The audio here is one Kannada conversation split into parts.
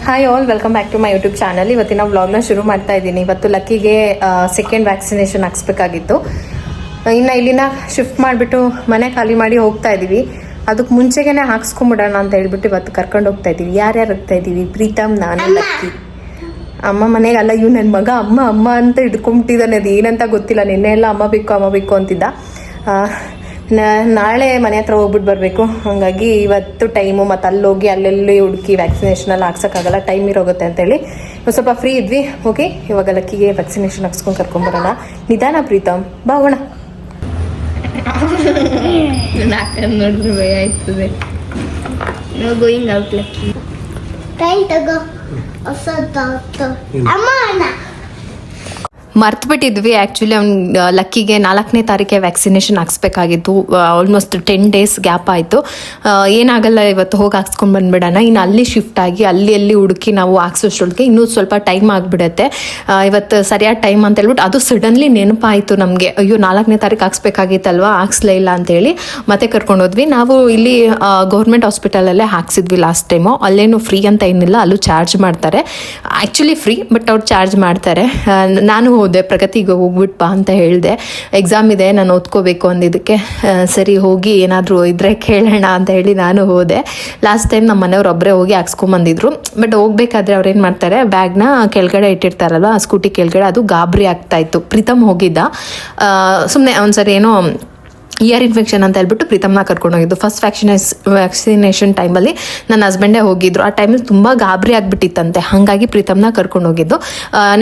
Hi all, welcome back to my YouTube channel. ಇವತ್ತಿನ ವ್ಲಾಗ್ನ ಶುರು ಮಾಡ್ತಾ ಇದ್ದೀನಿ. ಇವತ್ತು ಲಕ್ಕಿಗೆ ಸೆಕೆಂಡ್ ವ್ಯಾಕ್ಸಿನೇಷನ್ ಹಾಕ್ಸ್ಬೇಕಾಗಿತ್ತು. ಇನ್ನು ಇಲ್ಲಿನ ಶಿಫ್ಟ್ ಮಾಡಿಬಿಟ್ಟು ಮನೆ ಖಾಲಿ ಮಾಡಿ ಹೋಗ್ತಾ ಇದ್ದೀವಿ. ಅದಕ್ಕೆ ಮುಂಚೆಗೇ ಹಾಕ್ಸ್ಕೊಂಬಿಡೋಣ ಅಂತ ಹೇಳ್ಬಿಟ್ಟು ಇವತ್ತು ಕರ್ಕೊಂಡು ಹೋಗ್ತಾ ಇದ್ದೀವಿ. ಯಾರ್ಯಾರು ಹೋಗ್ತಾ ಇದ್ದೀವಿ? ಪ್ರೀತಮ್, ನಾನು, ಲಕ್ಕಿ. ಅಮ್ಮ ಮನೆಗೆ ಅಲ್ಲ, ಇವ್ ನನ್ನ ಮಗ ಅಮ್ಮ ಅಮ್ಮ ಅಂತ ಹಿಡ್ಕೊಂಬಿಟ್ಟಿದ್ದಾನೆ. ಅದು ಏನಂತ ಗೊತ್ತಿಲ್ಲ. ನಿನ್ನೆ ಎಲ್ಲ ಅಮ್ಮ ಬೇಕು ಅಂತಿದ್ದ. ನಾಳೆ ಮನೆ ಹತ್ರ ಹೋಗ್ಬಿಟ್ಟು ಬರಬೇಕು. ಹಾಗಾಗಿ ಇವತ್ತು ಟೈಮು ಮತ್ತು ಅಲ್ಲೋಗಿ ಅಲ್ಲೆಲ್ಲಿ ಹುಡುಕಿ ವ್ಯಾಕ್ಸಿನೇಷನೆಲ್ಲ ಹಾಕ್ಸೋಕ್ಕಾಗಲ್ಲ, ಟೈಮ್ ಇರೋಗುತ್ತೆ ಅಂತೇಳಿ ಸ್ವಲ್ಪ ಫ್ರೀ ಇದ್ವಿ. ಓಕೆ, ಇವಾಗ ಲಕ್ಕಿಗೆ ವ್ಯಾಕ್ಸಿನೇಷನ್ ಹಾಕ್ಸ್ಕೊಂಡು ಕರ್ಕೊಂಬರೋಣ. ನಿಧಾನ ಪ್ರೀತಮ್, ಬಾ ಹೋಗೋಣ. ನೋಡಿದ್ರೆ ಭಯ ಆಯ್ತದೆ. Going out Lucky. ಮರ್ತುಬಿಟ್ಟಿದ್ವಿ. ಆ್ಯಕ್ಚುಲಿ ಅವ್ನು ಲಕ್ಕಿಗೆ 4ನೇ ತಾರೀಕೆ ವ್ಯಾಕ್ಸಿನೇಷನ್ ಹಾಕ್ಸ್ಬೇಕಾಗಿತ್ತು. ಆಲ್ಮೋಸ್ಟ್ 10 days ಗ್ಯಾಪ್ ಆಯಿತು. ಏನಾಗಲ್ಲ, ಇವತ್ತು ಹೋಗಿ ಹಾಕ್ಸ್ಕೊಂಡು ಬಂದುಬಿಡೋಣ. ಇನ್ನು ಅಲ್ಲಿ ಶಿಫ್ಟ್ ಆಗಿ ಅಲ್ಲಿ ಹುಡುಕಿ ನಾವು ಹಾಕ್ಸೋಷ್ಟೊಳಗೆ ಇನ್ನೂ ಸ್ವಲ್ಪ ಟೈಮ್ ಆಗಿಬಿಡುತ್ತೆ. ಇವತ್ತು ಸರಿಯಾದ ಟೈಮ್ ಅಂತ ಹೇಳ್ಬಿಟ್ಟು ಅದು ಸಡನ್ಲಿ ನೆನಪಾಯಿತು ನಮಗೆ. ಅಯ್ಯೋ 4ನೇ ತಾರೀಕು ಹಾಕ್ಸ್ಬೇಕಾಗಿತ್ತಲ್ವ, ಹಾಕ್ಸ್ಲೇ ಇಲ್ಲ ಅಂತೇಳಿ ಮತ್ತೆ ಕರ್ಕೊಂಡೋದ್ವಿ. ನಾವು ಇಲ್ಲಿ ಗೌರ್ಮೆಂಟ್ ಹಾಸ್ಪಿಟಲಲ್ಲೇ ಹಾಕ್ಸಿದ್ವಿ ಲಾಸ್ಟ್ ಟೈಮು. ಅಲ್ಲೇನು ಫ್ರೀ ಅಂತ ಏನಿಲ್ಲ, ಅಲ್ಲೂ ಚಾರ್ಜ್ ಮಾಡ್ತಾರೆ. ಆ್ಯಕ್ಚುಲಿ ಫ್ರೀ, ಬಟ್ ಅವ್ರು ಚಾರ್ಜ್ ಮಾಡ್ತಾರೆ. ನಾನು ಹೋದೆ, ಪ್ರಗತಿಗೆ ಹೋಗ್ಬಿಟ್ಟು ಬಾ ಅಂತ ಹೇಳಿದೆ. ಎಕ್ಸಾಮ್ ಇದೆ, ನಾನು ಓದ್ಕೋಬೇಕು ಅಂದಿದ್ದಕ್ಕೆ ಸರಿ ಹೋಗಿ ಏನಾದರೂ ಇದ್ರೆ ಕೇಳೋಣ ಅಂತ ಹೇಳಿ ನಾನು ಹೋದೆ. ಲಾಸ್ಟ್ ಟೈಮ್ ನಮ್ಮ ಮನೆಯವ್ರು ಒಬ್ಬರೇ ಹೋಗಿ ಹಾಕ್ಸ್ಕೊಂಬಂದಿದ್ರು. ಬಟ್ ಹೋಗ್ಬೇಕಾದ್ರೆ ಅವ್ರು ಏನು ಮಾಡ್ತಾರೆ, ಬ್ಯಾಗ್ನ ಕೆಳಗಡೆ ಇಟ್ಟಿರ್ತಾರಲ್ವ, ಸ್ಕೂಟಿ ಕೆಳಗಡೆ, ಅದು ಗಾಬರಿ ಆಗ್ತಾಯಿತ್ತು. ಪ್ರೀತಮ್ ಹೋಗಿದ್ದ, ಸುಮ್ಮನೆ ಒಂದ್ಸರಿ ಏನೋ ಇಯರ್ ಇನ್ಫೆಕ್ಷನ್ ಅಂತ ಹೇಳ್ಬಿಟ್ಟು ಪ್ರೀತಮ್ನ ಕರ್ಕೊಂಡೋಗಿದ್ದು. ಫಸ್ಟ್ ವ್ಯಾಕ್ಸಿನೇಷನ್ ಟೈಮಲ್ಲಿ ನನ್ನ ಹಸ್ಬೆಂಡೇ ಹೋಗಿದ್ರು. ಆ ಟೈಮಲ್ಲಿ ತುಂಬ ಗಾಬರಿ ಆಗಿಬಿಟ್ಟಿತ್ತಂತೆ, ಹಾಗಾಗಿ ಪ್ರೀತಮ್ನ ಕರ್ಕೊಂಡೋಗಿದ್ದು.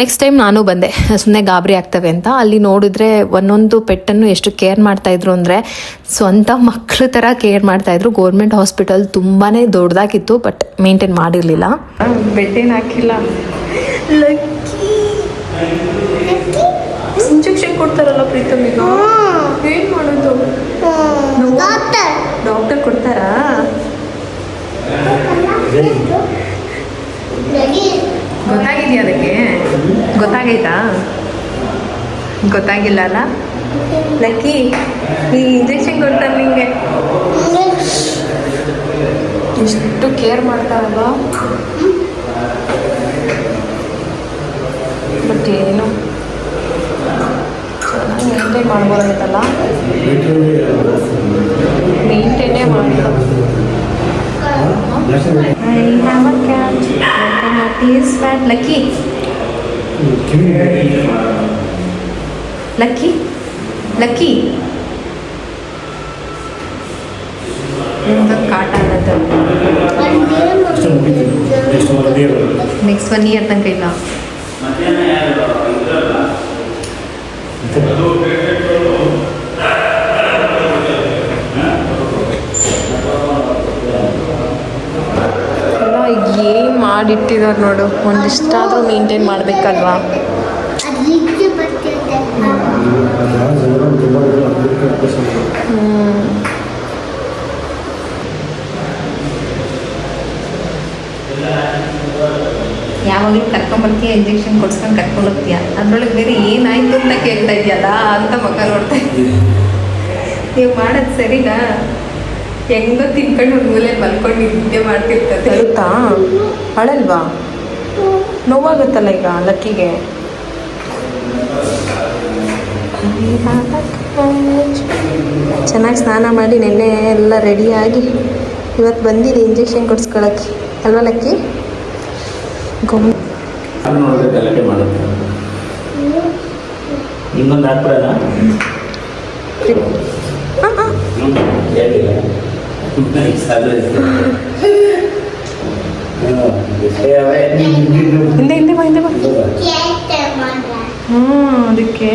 ನೆಕ್ಸ್ಟ್ ಟೈಮ್ ನಾನು ಬಂದೆ, ಸುಮ್ಮನೆ ಗಾಬರಿ ಆಗ್ತವೆ ಅಂತ. ಅಲ್ಲಿ ನೋಡಿದ್ರೆ ಒಂದೊಂದು ಪೆಟ್ಟನ್ನು ಎಷ್ಟು ಕೇರ್ ಮಾಡ್ತಾಯಿದ್ರು ಅಂದರೆ ಸ್ವಂತ ಮಕ್ಕಳ ಥರ ಕೇರ್ ಮಾಡ್ತಾಯಿದ್ರು. ಗೌರ್ಮೆಂಟ್ ಹಾಸ್ಪಿಟಲ್ ತುಂಬಾ ದೊಡ್ಡದಾಗಿತ್ತು, ಬಟ್ ಮೇಂಟೈನ್ ಮಾಡಿರಲಿಲ್ಲ. ಬೆಡ್ಡೇನು ಹಾಕಿಲ್ಲ. ಇಂಜೆಕ್ಷನ್ ಕೊಡ್ತಾರಲ್ಲ ಪ್ರೀತಮಿಗ, ಏನು ಮಾಡೋದು? ಡಾಕ್ಟರ್ ಕೊಡ್ತಾರಾ? ಗೊತ್ತಾಗಿದೆಯಾ ಅದಕ್ಕೆ? ಗೊತ್ತಾಗೈತಾ? ಗೊತ್ತಾಗಿಲ್ಲ ಅಲ್ಲ ಲಕ್ಕಿ? ಈ ಇಂಜೆಕ್ಷನ್ ಕೊಡ್ತಾರೆ ನಿಂಗೆ, ಎಷ್ಟು ಕೇರ್ ಮಾಡ್ತಾರಲ್ಲ. ಬಟ್ ಏನು ಚೆನ್ನಾಗಿ ಮೇಂಟೈನ್ ಮಾಡ್ಬೋದಾಗಿತ್ತಲ್ಲ. ಮೇಂಟೈನೇ ಮಾಡಿಲ್ಲ. ಲಕ್ಕಿ ಲಕ್ಕಿ ಲಕ್ಕಿ ನಿಮ್ದೊಂದು ಕಾಟ ಅನ್ನತ್ತೆ. ನೆಕ್ಸ್ಟ್ 1 year ತನಕ ಇಲ್ಲ. ಏನು ಮಾಡಿಟ್ಟಿದ್ದಾರೆ ನೋಡು. ಒಂದಿಷ್ಟಾದರೂ ಮೇಂಟೈನ್ ಮಾಡಬೇಕಲ್ವಾ? ಯಾವಾಗಲೂ ಕರ್ಕೊಂಬರ್ತೀಯ, ಇಂಜೆಕ್ಷನ್ ಕೊಡ್ಸ್ಕೊಂಡು ಕರ್ಕೊಂಡು ಹೋಗ್ತೀಯ, ಅದರೊಳಗೆ ಬೇರೆ ಏನಾಯ್ತು ಅಂತ ಕೇಳ್ತಾ ಇದೆಯಲ್ಲ ಅಂತ ಮಕ್ಕ ನೋಡ್ತಾ ಇದ್ದೀವಿ. ನೀವು ಮಾಡೋದು ಸರಿನಾ? ಹೆಂಗೋ ತಿನ್ಕೊಂಡು ಒಂದು ಮೂಲೆ ಮಲ್ಕೊಂಡು ನಿದ್ದೆ ಮಾಡ್ತಿರ್ತದೆ. ಬರುತ್ತಾ? ಅಳಲ್ವಾ? ನೋವಾಗುತ್ತಲ್ಲ ಈಗ ಲಕ್ಕಿಗೆ. ಚೆನ್ನಾಗಿ ಸ್ನಾನ ಮಾಡಿ ನೆನ್ನೆ ಎಲ್ಲ ರೆಡಿಯಾಗಿ ಇವತ್ತು ಬಂದಿರಿ ಇಂಜೆಕ್ಷನ್ ಕೊಡ್ಸ್ಕೊಳಕ್ಕೆ ಅಲ್ವಾ ಲಕ್ಕಿ? ಇನ್ನೊಂದು ಹಾಕ್ಬಿಡೋಣ. ಹಿಂದೆ ಬಾ ಅದಕ್ಕೆ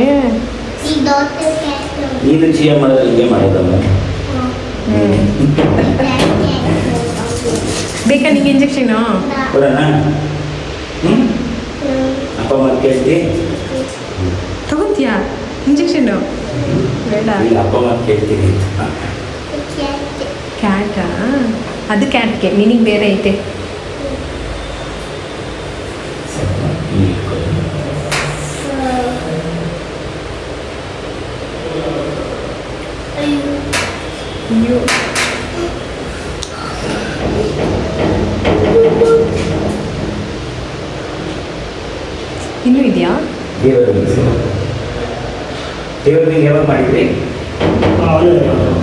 ಬೇಕಾ ನಿಂಗೆ ಇಂಜೆಕ್ಷನ್? ತಗೊಂತೀಯಾ ಇಂಜೆಕ್ಷನ್? ಬೇಡ. ಕ್ಯಾಟಾ? ಅದು ಕ್ಯಾಟ್ಗೆ, ನಿನಗೆ ಬೇರೆ ಐತೆ. ಇನ್ನೂ ಇದೆಯಾ? ದೇವ್ರಿಗೆ ಯಾವಾಗ ಮಾಡಿದ್ರಿ?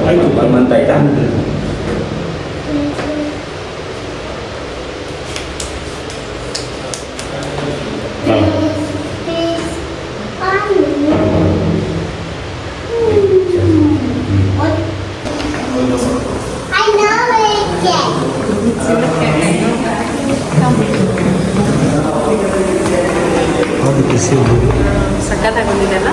ಆಯಿತು 1 ಮಂತ್ ಆಯ್ತಾ? ಸಖತ್ತಾಗಿ ಬಂದಿದೆಲ್ಲ.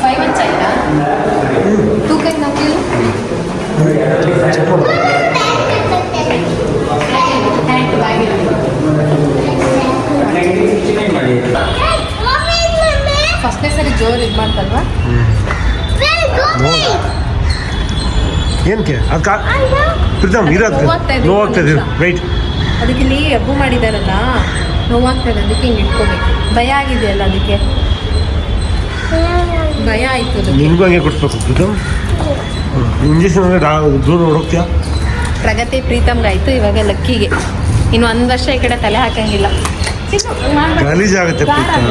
ಫೈವ್ ಮಂತ್ಸ್ ಆಯ್ತಾ? ತೂಕ ಏನು ಹಾಕಿಲ್ಲ? ಫಸ್ಟ್ನೇ ಸರಿ ಜೋರು ಇದು ಮಾಡ್ತಲ್ವಾ? ಏನಕ್ಕೆ ಅದಕ್ಕೆ ಪ್ರೀತಮ್ ಇರೋದು ನೋವಾಗ್ತದೆ ವೆಯ್ಟ್. ಅದಕ್ಕೆ ಇಲ್ಲಿ ಹಬ್ಬು ಮಾಡಿದಾರಲ್ಲ, ನೋವಾಗ್ತದೆ, ಅದಕ್ಕೆ ಹಿಂಗೆ ಇಟ್ಕೋಬೇಕು. ಭಯ ಆಗಿದೆಯಲ್ಲ, ಅದಕ್ಕೆ ಭಯ ಆಯಿತು. ಅದಕ್ಕೆ ನಿನಗೂ ಹಂಗೆ ಕೊಡಿಸ್ಬೇಕು ಪ್ರೀತಮ್. ಇಂಜೆಕ್ಷನ್ ದೂರ ಹೋಗ್ತೀಯಾ? ಪ್ರಗತಿ ಪ್ರೀತಮ್ಗಾಯ್ತು, ಇವಾಗ ಲಕ್ಕಿಗೆ. ಇನ್ನು 1 ವರ್ಷ ಈ ಕಡೆ ತಲೆ ಹಾಕಂಗಿಲ್ಲ. ಗಲೀಜಾಗುತ್ತೆ ಪ್ರೀತಮ್.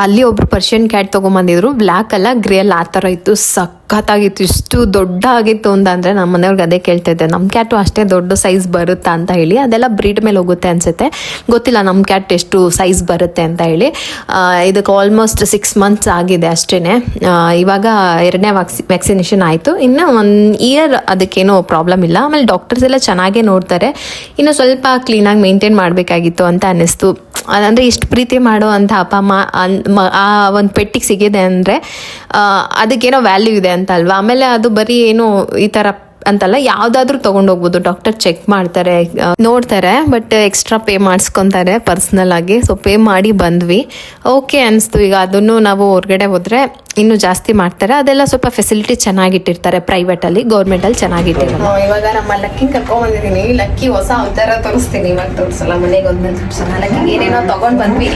ಅಲ್ಲಿ ಒಬ್ರು ಪರ್ಷಿಯನ್ ಕ್ಯಾಟ್ ತೊಗೊಂಬಂದಿದ್ರು, ಬ್ಲ್ಯಾಕ್ ಅಲ್ಲ ಗ್ರೇ ಅಲ್ಲ, ಆ ಥರ ಇತ್ತು. ಸಖತ್ತಾಗಿತ್ತು. ಇಷ್ಟು ದೊಡ್ಡ ಆಗಿತ್ತು ಅಂದರೆ ನಮ್ಮ ಮನೆಯವ್ರಿಗೆ ಅದೇ ಕೇಳ್ತಾ ಇದ್ದೆ, ನಮ್ಮ ಕ್ಯಾಟು ಅಷ್ಟೇ ದೊಡ್ಡ ಸೈಜ್ ಬರುತ್ತಾ ಅಂತ ಹೇಳಿ. ಅದೆಲ್ಲ ಬ್ರೀಡ್ ಮೇಲೆ ಹೋಗುತ್ತೆ ಅನಿಸುತ್ತೆ, ಗೊತ್ತಿಲ್ಲ ನಮ್ಮ ಕ್ಯಾಟ್ ಎಷ್ಟು ಸೈಜ್ ಬರುತ್ತೆ ಅಂತ ಹೇಳಿ. ಇದಕ್ಕೆ ಆಲ್ಮೋಸ್ಟ್ 6 ಮಂತ್ಸ್ ಆಗಿದೆ ಅಷ್ಟೇ. ಇವಾಗ 2ನೇ ವ್ಯಾಕ್ಸಿನೇಷನ್ ಆಯಿತು. ಇನ್ನು 1 ಇಯರ್ ಅದಕ್ಕೇನೋ ಪ್ರಾಬ್ಲಮ್ ಇಲ್ಲ. ಆಮೇಲೆ ಡಾಕ್ಟರ್ಸ್ ಎಲ್ಲ ಚೆನ್ನಾಗೇ ನೋಡ್ತಾರೆ. ಇನ್ನು ಸ್ವಲ್ಪ ಕ್ಲೀನಾಗಿ ಮೇಂಟೈನ್ ಮಾಡಬೇಕಾಗಿತ್ತು ಅಂತ ಅನ್ನಿಸ್ತು. ಅಂದರೆ ಇಷ್ಟು ಪ್ರೀತಿ ಮಾಡೋ ಅಂಥ ಅಪ್ಪ ಅಮ್ಮ ಆ ಒಂದು ಪೆಟ್ಟಿಗೆ ಸಿಗಿದೆ ಅಂದರೆ ಅದಕ್ಕೇನೋ ವ್ಯಾಲ್ಯೂ ಇದೆ ಅಂತ ಅಲ್ವಾ. ಆಮೇಲೆ ಅದು ಬರೀ ಏನು ಈ ಥರ ಅಂತಲ್ಲ, ಯಾವುದಾದ್ರೂ ತೊಗೊಂಡೋಗ್ಬೋದು. ಡಾಕ್ಟರ್ ಚೆಕ್ ಮಾಡ್ತಾರೆ, ನೋಡ್ತಾರೆ, ಬಟ್ ಎಕ್ಸ್ಟ್ರಾ ಪೇ ಮಾಡಿಸ್ಕೊತಾರೆ ಪರ್ಸ್ನಲ್ ಆಗಿ. ಸೊ ಪೇ ಮಾಡಿ ಬಂದ್ವಿ, ಓಕೆ ಅನಿಸ್ತು. ಈಗ ಅದನ್ನು ನಾವು ಹೊರಗಡೆ ಹೋದರೆ ಇನ್ನೂ ಜಾಸ್ತಿ ಮಾಡ್ತಾರೆ. ಅದೆಲ್ಲ ಸ್ವಲ್ಪ ಫೆಸಿಲಿಟಿ ಚೆನ್ನಾಗಿಟ್ಟಿರ್ತಾರೆ ಪ್ರೈವೇಟಲ್ಲಿ, ಗೌರ್ಮೆಂಟಲ್ಲಿ ಚೆನ್ನಾಗಿಟ್ಟಿರಲ್ಲ. ಇವಾಗ ನಮ್ಮ ಲಕ್ಕಿ ಕರ್ಕೊಂಡ್ಬಂದಿದ್ದೀನಿ. ಲಕ್ಕಿ ಹೊಸ ಅವತಾರ ತೋರಿಸ್ತೀನಿ, ಇವಾಗ ತೋರಿಸಲ್ಲ, ಮನೆಗೆ ಒಂದ್ಮೇಲೆ ತೋರಿಸಲ್ಲ. ಲಕ್ಕಿಗೆ ಏನೇನೋ ತೊಗೊಂಡು ಬಂದ್ವಿ.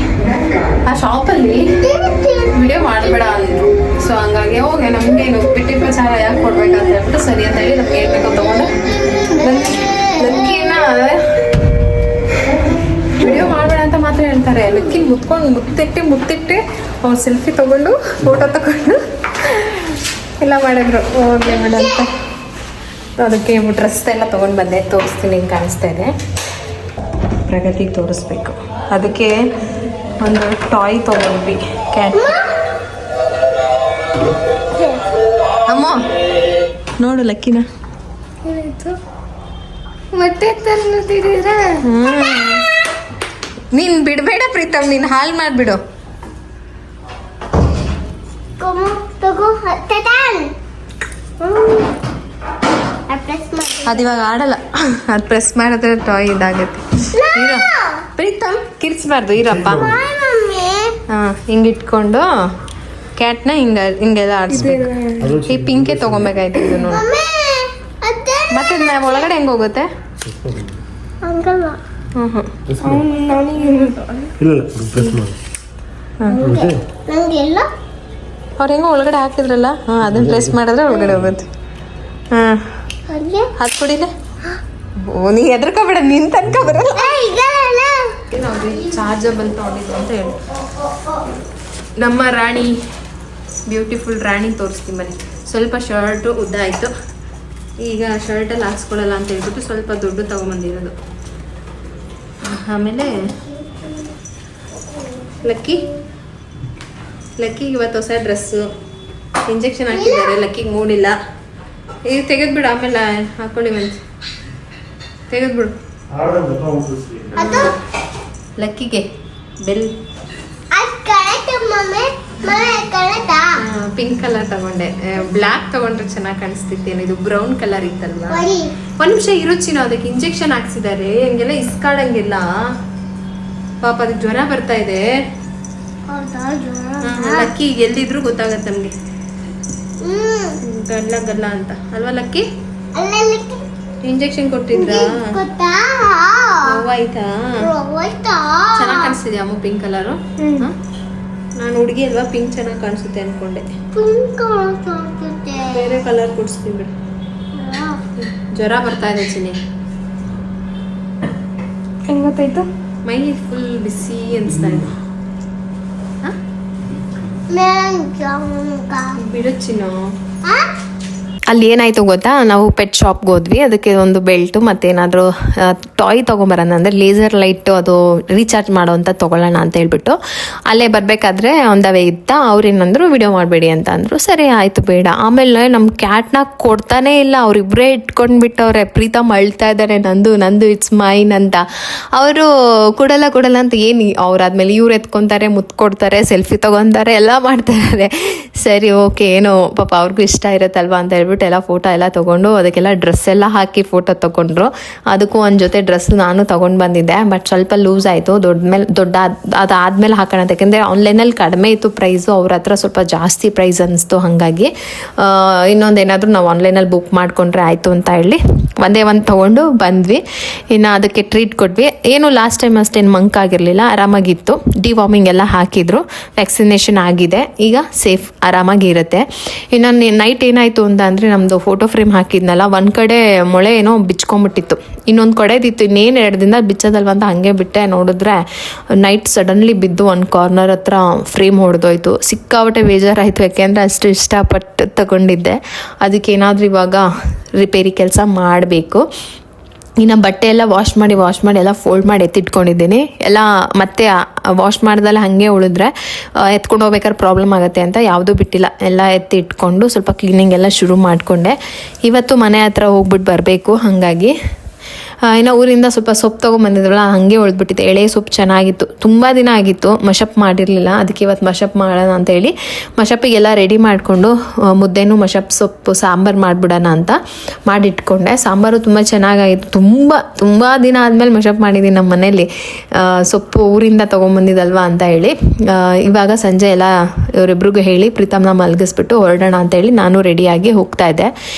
ಆ ಶಾಪಲ್ಲಿ ವಿಡಿಯೋ ಮಾಡಬೇಡ ಅಂದರು. ಸೊ ಹಂಗಾಗಿ ಹೋಗಿ ನಮಗೇನು ಬಿಟ್ಟಿ ಪ್ರಚಾರ ಯಾಕೆ ಕೊಡ್ಬೇಕಂತ ಹೇಳ್ಬಿಟ್ಟು ಸರಿ ಅಂತ ಹೇಳಿ ನಮ್ಗೆ ಹೇಳ್ಬೇಕು ತೊಗೊಂಡು ಲಕ್ಕಿನ ವಿಡಿಯೋ ಮಾಡಬೇಡ ಅಂತ ಮಾತ್ರ ಹೇಳ್ತಾರೆ. ಲಕ್ಕಿ ಮುತ್ತಿಟ್ಟು ಅವ್ರು ಸೆಲ್ಫಿ ತೊಗೊಂಡು ಫೋಟೋ ತಗೊಂಡು ಎಲ್ಲ ಮಾಡಿದ್ರು. ಹೋಗ್ಲಿ ಮೇಡ ಅಂತ ಅದಕ್ಕೆ ಡ್ರೆಸ್ ಎಲ್ಲ ತೊಗೊಂಡು ಬಂದೆ, ತೋರಿಸ್ತೀನಿ. ಹಿಂಗೆ ಕಾಣಿಸ್ತಾ ಇದೆ, ಪ್ರಗತಿಗೆ ತೋರಿಸ್ಬೇಕು. ಅದಕ್ಕೆ ಒಂದು ಟಾಯ್ ತೊಗೊಂಡ್ವಿ, ಕ್ಯಾಟ್. ಅಮ್ಮ ನೋಡು ಲಕ್ಕಿನ. ಮತ್ತೆ ತಂದಿದ್ದೀರಾ? ನೀನು ಬಿಡಬೇಡ ಪ್ರೀತಮ್, ನೀನು ಹಾಳು ಮಾಡಿಬಿಡು. ಅದಿವಾಗ ಆಡಲ್ಲ, ಅದು ಪ್ರೆಸ್ ಮಾಡಿದ್ರೆ ಟಾಯ್ ಇದಾಗುತ್ತೆ. ಇರೋ ಪ್ರೀತಮ್, ಕಿರ್ಸ್ಬಾರ್ದು, ಇರಪ್ಪ. ಹಾಂ, ಹಿಂಗೆ ಇಟ್ಕೊಂಡು ಕ್ಯಾಟ್ನ ಹಿಂಗೆಲ್ಲ ಆಡಿಸ್ಬೇಕು. ಈ ಪಿಂಕೆ ತೊಗೊಬೇಕಾಯ್ತು ಇದು ನೋಡಿ. ಮತ್ತೆ ಒಳಗಡೆ ಹೆಂಗೆ ಹೋಗುತ್ತೆ? ಅವ್ರು ಹೆಂಗೋ ಒಳಗಡೆ ಹಾಕಿದ್ರಲ್ಲ, ಹಾಂ, ಅದನ್ನ ಪ್ರೆಸ್ ಮಾಡಿದ್ರೆ ಒಳಗಡೆ ಹೋಗುತ್ತೆ. ಹಾಂ, ಅದು ಕುಡಿಲೆ. ಓ, ನೀ ಹೆದರ್ಕೋಬೇಡ, ನಿನ್ ತನಕ ಬರಲ್ಲ. ಚಾರ್ಜಬಲ್ ತೊಗೊಂಡಿದ್ದು ಅಂತ ಹೇಳಿ ನಮ್ಮ ರಾಣಿ, ಬ್ಯೂಟಿಫುಲ್ ರಾಣಿ ತೋರಿಸ್ತೀನಿ ಬನ್ನಿ. ಸ್ವಲ್ಪ ಶರ್ಟು ಉದ್ದ ಆಯಿತು, ಈಗ ಶರ್ಟಲ್ಲಿ ಹಾಕ್ಸ್ಕೊಳ್ಳಲ್ಲ ಅಂತ ಹೇಳ್ಬಿಟ್ಟು ಸ್ವಲ್ಪ ದೊಡ್ಡ ತೊಗೊಂಬಂದಿರೋದು. ಆಮೇಲೆ ಲಕ್ಕಿಗೆ ಇವತ್ತು ಹೊಸ ಡ್ರೆಸ್ಸು, ಇಂಜೆಕ್ಷನ್ ಹಾಕಿದ್ದಾರೆ. ಲಕ್ಕಿಗೆ ಮೂಡಿಲ್ಲ. ಈಗ ತೆಗೆದ್ಬಿಡು, ಆಮೇಲೆ ಹಾಕೊಳ್ಳಿ ಮಂಚ, ತೆಗೆದ್ಬಿಡು. ಲಕ್ಕಿಗೆ ಬೆಲ್ ಪಿಂಕ್ ಕಲರ್ ತಗೊಂಡೆ. ಬ್ಲ್ಯಾಕ್ ತಗೊಂಡ್ರೆ ಚೆನ್ನಾಗಿ ಕಾಣಿಸ್ತಿತ್ತೇನು, ಇದು ಬ್ರೌನ್ ಕಲರ್ ಇತ್ತಲ್ವಾ. ಒಂದ್ ನಿಮಿಷ ಇರುಚಿನ, ಅದಕ್ಕೆ ಇಂಜೆಕ್ಷನ್ ಹಾಕ್ಸಿದ್ದಾರೆ. ಹಂಗೆಲ್ಲ ಇಸ್ಕಾಡಂಗಿಲ್ಲ ಪಾಪ, ಅದಕ್ಕೆ ಜ್ವರ ಬರ್ತಾ ಇದೆ. ಲಕ್ಕಿ ಎಲ್ಲಿದ್ರು ಗೊತ್ತಾಗತ್ತೆ ನಮ್ಗೆ, ಗಲ್ಲ ಅಂತ ಅಲ್ವಾ ಲಕ್ಕಿ? ಇಂಜೆಕ್ಷನ್ ಕೊಟ್ಟಿದ್ರಾ? ನೋವಾಯ್ತಾ? ಚೆನ್ನಾಗಿ ಕಾಣಿಸ್ತಿದ್ಯಾ ಅಮ್ಮ ಪಿಂಕ್ ಕಲರು? ನಾನು ಹುಡುಗಿ ಅಲ್ವಾ, ಪಿಂಕ್ ಚೆನ್ನಾಗಿ ಕಾಣಿಸುತ್ತೆ ಅನ್ಕೊಂಡೆ. ಬೇರೆ ಕಲರ್ ಕೊಡಿಸ್ತೀನಿ ಬಿಡು. ಜ್ವರ ಬರ್ತಾ ಇದೆ ಚಿನಿ. ಹೆಂಗ್ ಗೊತ್ತಾಯ್ತು? ಮೈ ಫುಲ್ ಬಿಸಿ ಅನಿಸ್ತಾ ಇದೆ. ಬಿಡು ಚಿನ್ನು. ಅಲ್ಲಿ ಏನಾಯಿತು ಗೊತ್ತಾ, ನಾವು ಪೆಟ್ ಶಾಪ್ಗೆ ಹೋದ್ವಿ. ಅದಕ್ಕೆ ಒಂದು ಬೆಲ್ಟು ಮತ್ತೇನಾದರೂ ಟಾಯ್ ತೊಗೊಂಬರೋಣ ಅಂದರೆ ಲೇಸರ್ ಲೈಟು ಅದು ರೀಚಾರ್ಜ್ ಮಾಡೋವಂಥ ತೊಗೊಳ್ಳೋಣ ಅಂತ ಹೇಳ್ಬಿಟ್ಟು ಅಲ್ಲೇ ಬರಬೇಕಾದ್ರೆ ಒಂದವೇ ಇತ್ತ. ಅವ್ರೇನಂದ್ರು ವಿಡಿಯೋ ಮಾಡಬೇಡಿ ಅಂತ ಅಂದರು. ಸರಿ ಆಯಿತು ಬೇಡ. ಆಮೇಲೆ ನಮ್ಮ ಕ್ಯಾಟ್ನ ಕೊಡ್ತಾನೇ ಇಲ್ಲ, ಅವರಿಬ್ಬರೇ ಇಟ್ಕೊಂಡ್ಬಿಟ್ಟವ್ರೆ. ಪ್ರೀತಮ್ ಅಳ್ತಾ ಇದ್ದಾರೆ, ನಂದು ಇಟ್ಸ್ ಮೈನ್ ಅಂತ. ಅವರು ಕೊಡಲ್ಲ ಅಂತ ಏನು ಅವ್ರಾದ್ಮೇಲೆ ಇವ್ರು ಎತ್ಕೊತಾರೆ, ಮುತ್ತು ಕೊಡ್ತಾರೆ, ಸೆಲ್ಫಿ ತೊಗೊತಾರೆ, ಎಲ್ಲ ಮಾಡ್ತಾರೆ. ಸರಿ ಓಕೆ, ಏನೋ ಪಾಪ ಅವ್ರಿಗೂ ಇಷ್ಟ ಇರುತ್ತಲ್ವ ಅಂತ ಹೇಳ್ಬಿಟ್ಟು ಎಲ್ಲ ಫೋಟೋ ಎಲ್ಲ ತೊಗೊಂಡು ಅದಕ್ಕೆಲ್ಲ ಡ್ರೆಸ್ ಎಲ್ಲ ಹಾಕಿ ಫೋಟೋ ತೊಗೊಂಡ್ರು. ಅದಕ್ಕೂ ಒಂದು ಜೊತೆ ಡ್ರೆಸ್ ನಾನು ತೊಗೊಂಡು ಬಂದಿದ್ದೆ. ಬಟ್ ಸ್ವಲ್ಪ ಲೂಸ್ ಆಯಿತು. ಅದಾದಮೇಲೆ ಹಾಕೋಣ ಅಂತ, ಯಾಕೆಂದರೆ ಆನ್ಲೈನಲ್ಲಿ ಕಡಿಮೆ ಇತ್ತು ಪ್ರೈಸು, ಅವ್ರ ಹತ್ರ ಸ್ವಲ್ಪ ಜಾಸ್ತಿ ಪ್ರೈಸ್ ಅನ್ನಿಸ್ತು. ಹಾಗಾಗಿ ಇನ್ನೊಂದೇನಾದರೂ ನಾವು ಆನ್ಲೈನಲ್ಲಿ ಬುಕ್ ಮಾಡಿಕೊಂಡ್ರೆ ಆಯಿತು ಅಂತ ಹೇಳಿ ಒಂದೇ ಒಂದು ತೊಗೊಂಡು ಬಂದ್ವಿ. ಇನ್ನು ಅದಕ್ಕೆ ಟ್ರೀಟ್ ಕೊಟ್ವಿ. ಏನು ಲಾಸ್ಟ್ ಟೈಮ್ ಅಷ್ಟೇನು ಮಂಕ್ ಆಗಿರಲಿಲ್ಲ, ಆರಾಮಾಗಿತ್ತು. ಡಿವಾರ್ಮಿಂಗ್ ಎಲ್ಲ ಹಾಕಿದ್ರು, ವ್ಯಾಕ್ಸಿನೇಷನ್ ಆಗಿದೆ, ಈಗ ಸೇಫ್ ಆರಾಮಾಗಿ ಇರುತ್ತೆ. ಇನ್ನು ನೈಟ್ ಏನಾಯಿತು ಅಂತ ಅಂದರೆ, ನಮ್ಮದು ಫೋಟೋ ಫ್ರೇಮ್ ಹಾಕಿದ್ನಲ್ಲ, ಒಂದು ಕಡೆ ಮೊಳೆ ಏನೋ ಬಿಚ್ಕೊಂಬಿಟ್ಟಿತ್ತು, ಇನ್ನೊಂದು ಕಡೆದಿತ್ತು. ಇನ್ನೇನು 2 ದಿನ ಬಿಚ್ಚೋದಲ್ವ ಅಂತ ಹಾಗೆ ಬಿಟ್ಟೆ. ನೋಡಿದ್ರೆ ನೈಟ್ ಸಡನ್ಲಿ ಬಿದ್ದು ಒಂದು ಕಾರ್ನರ್ ಹತ್ರ ಫ್ರೇಮ್ ಹೊಡೆದೋಯ್ತು. ಸಿಕ್ಕಾಬಟ್ಟೆ ಬೇಜಾರಾಯಿತು, ಯಾಕೆಂದರೆ ಅಷ್ಟು ಇಷ್ಟಪಟ್ಟು ತಗೊಂಡಿದ್ದೆ. ಅದಕ್ಕೇನಾದರೂ ಇವಾಗ ರಿಪೇರಿ ಕೆಲಸ ಮಾಡಬೇಕು. ಇನ್ನು ಬಟ್ಟೆ ಎಲ್ಲ ವಾಶ್ ಮಾಡಿ ಎಲ್ಲ ಫೋಲ್ಡ್ ಮಾಡಿ ಎತ್ತಿಟ್ಕೊಂಡಿದ್ದೀನಿ. ಎಲ್ಲ ಮತ್ತೆ ವಾಶ್ ಮಾಡ್ದಲ್ಲ ಹಾಗೆ ಉಳಿದ್ರೆ ಎತ್ಕೊಂಡು ಹೋಗ್ಬೇಕಾದ್ರೆ ಪ್ರಾಬ್ಲಮ್ ಆಗುತ್ತೆ ಅಂತ ಯಾವುದೂ ಬಿಟ್ಟಿಲ್ಲ. ಎಲ್ಲ ಎತ್ತಿ ಇಟ್ಕೊಂಡು ಸ್ವಲ್ಪ ಕ್ಲೀನಿಂಗ್ ಎಲ್ಲ ಶುರು ಮಾಡಿಕೊಂಡೆ. ಇವತ್ತು ಮನೆ ಹತ್ರ ಹೋಗ್ಬಿಟ್ಟು ಬರಬೇಕು. ಹಾಗಾಗಿ ಇನ್ನು ಊರಿಂದ ಸ್ವಲ್ಪ ಸೊಪ್ಪು ತೊಗೊಂಬಂದಿದ್ರಲ್ಲ, ಹಾಗೆ ಉಳಿದ್ಬಿಟ್ಟಿದೆ. ಎಳೆ ಸೊಪ್ಪು ಚೆನ್ನಾಗಿತ್ತು, ತುಂಬ ದಿನ ಆಗಿತ್ತು ಮಶಪ್ ಮಾಡಿರಲಿಲ್ಲ. ಅದಕ್ಕೆ ಇವತ್ತು ಮಶಪ್ ಮಾಡೋಣ ಅಂತೇಳಿ ಮಶಪ್ಪಿಗೆಲ್ಲ ರೆಡಿ ಮಾಡಿಕೊಂಡು ಮುದ್ದೆನೂ ಮಶಪ್ ಸೊಪ್ಪು ಸಾಂಬಾರು ಮಾಡಿಬಿಡೋಣ ಅಂತ ಮಾಡಿಟ್ಕೊಂಡೆ. ಸಾಂಬಾರು ತುಂಬ ಚೆನ್ನಾಗಾಗಿತ್ತು. ತುಂಬ ದಿನ ಆದಮೇಲೆ ಮಶಪ್ ಮಾಡಿದ್ದೀನಿ ನಮ್ಮ ಮನೇಲಿ, ಸೊಪ್ಪು ಊರಿಂದ ತೊಗೊಂಬಂದಿದ್ದಲ್ವ ಅಂತ ಹೇಳಿ. ಇವಾಗ ಸಂಜೆ ಎಲ್ಲ ಇವರಿಬ್ರಿಗೂ ಹೇಳಿ ಪ್ರೀತಮ್ನ ಮಲಗಿಸ್ಬಿಟ್ಟು ಹೊರಡೋಣ ಅಂತೇಳಿ ನಾನು ರೆಡಿಯಾಗಿ ಹೋಗ್ತಾ ಇದ್ದೆ.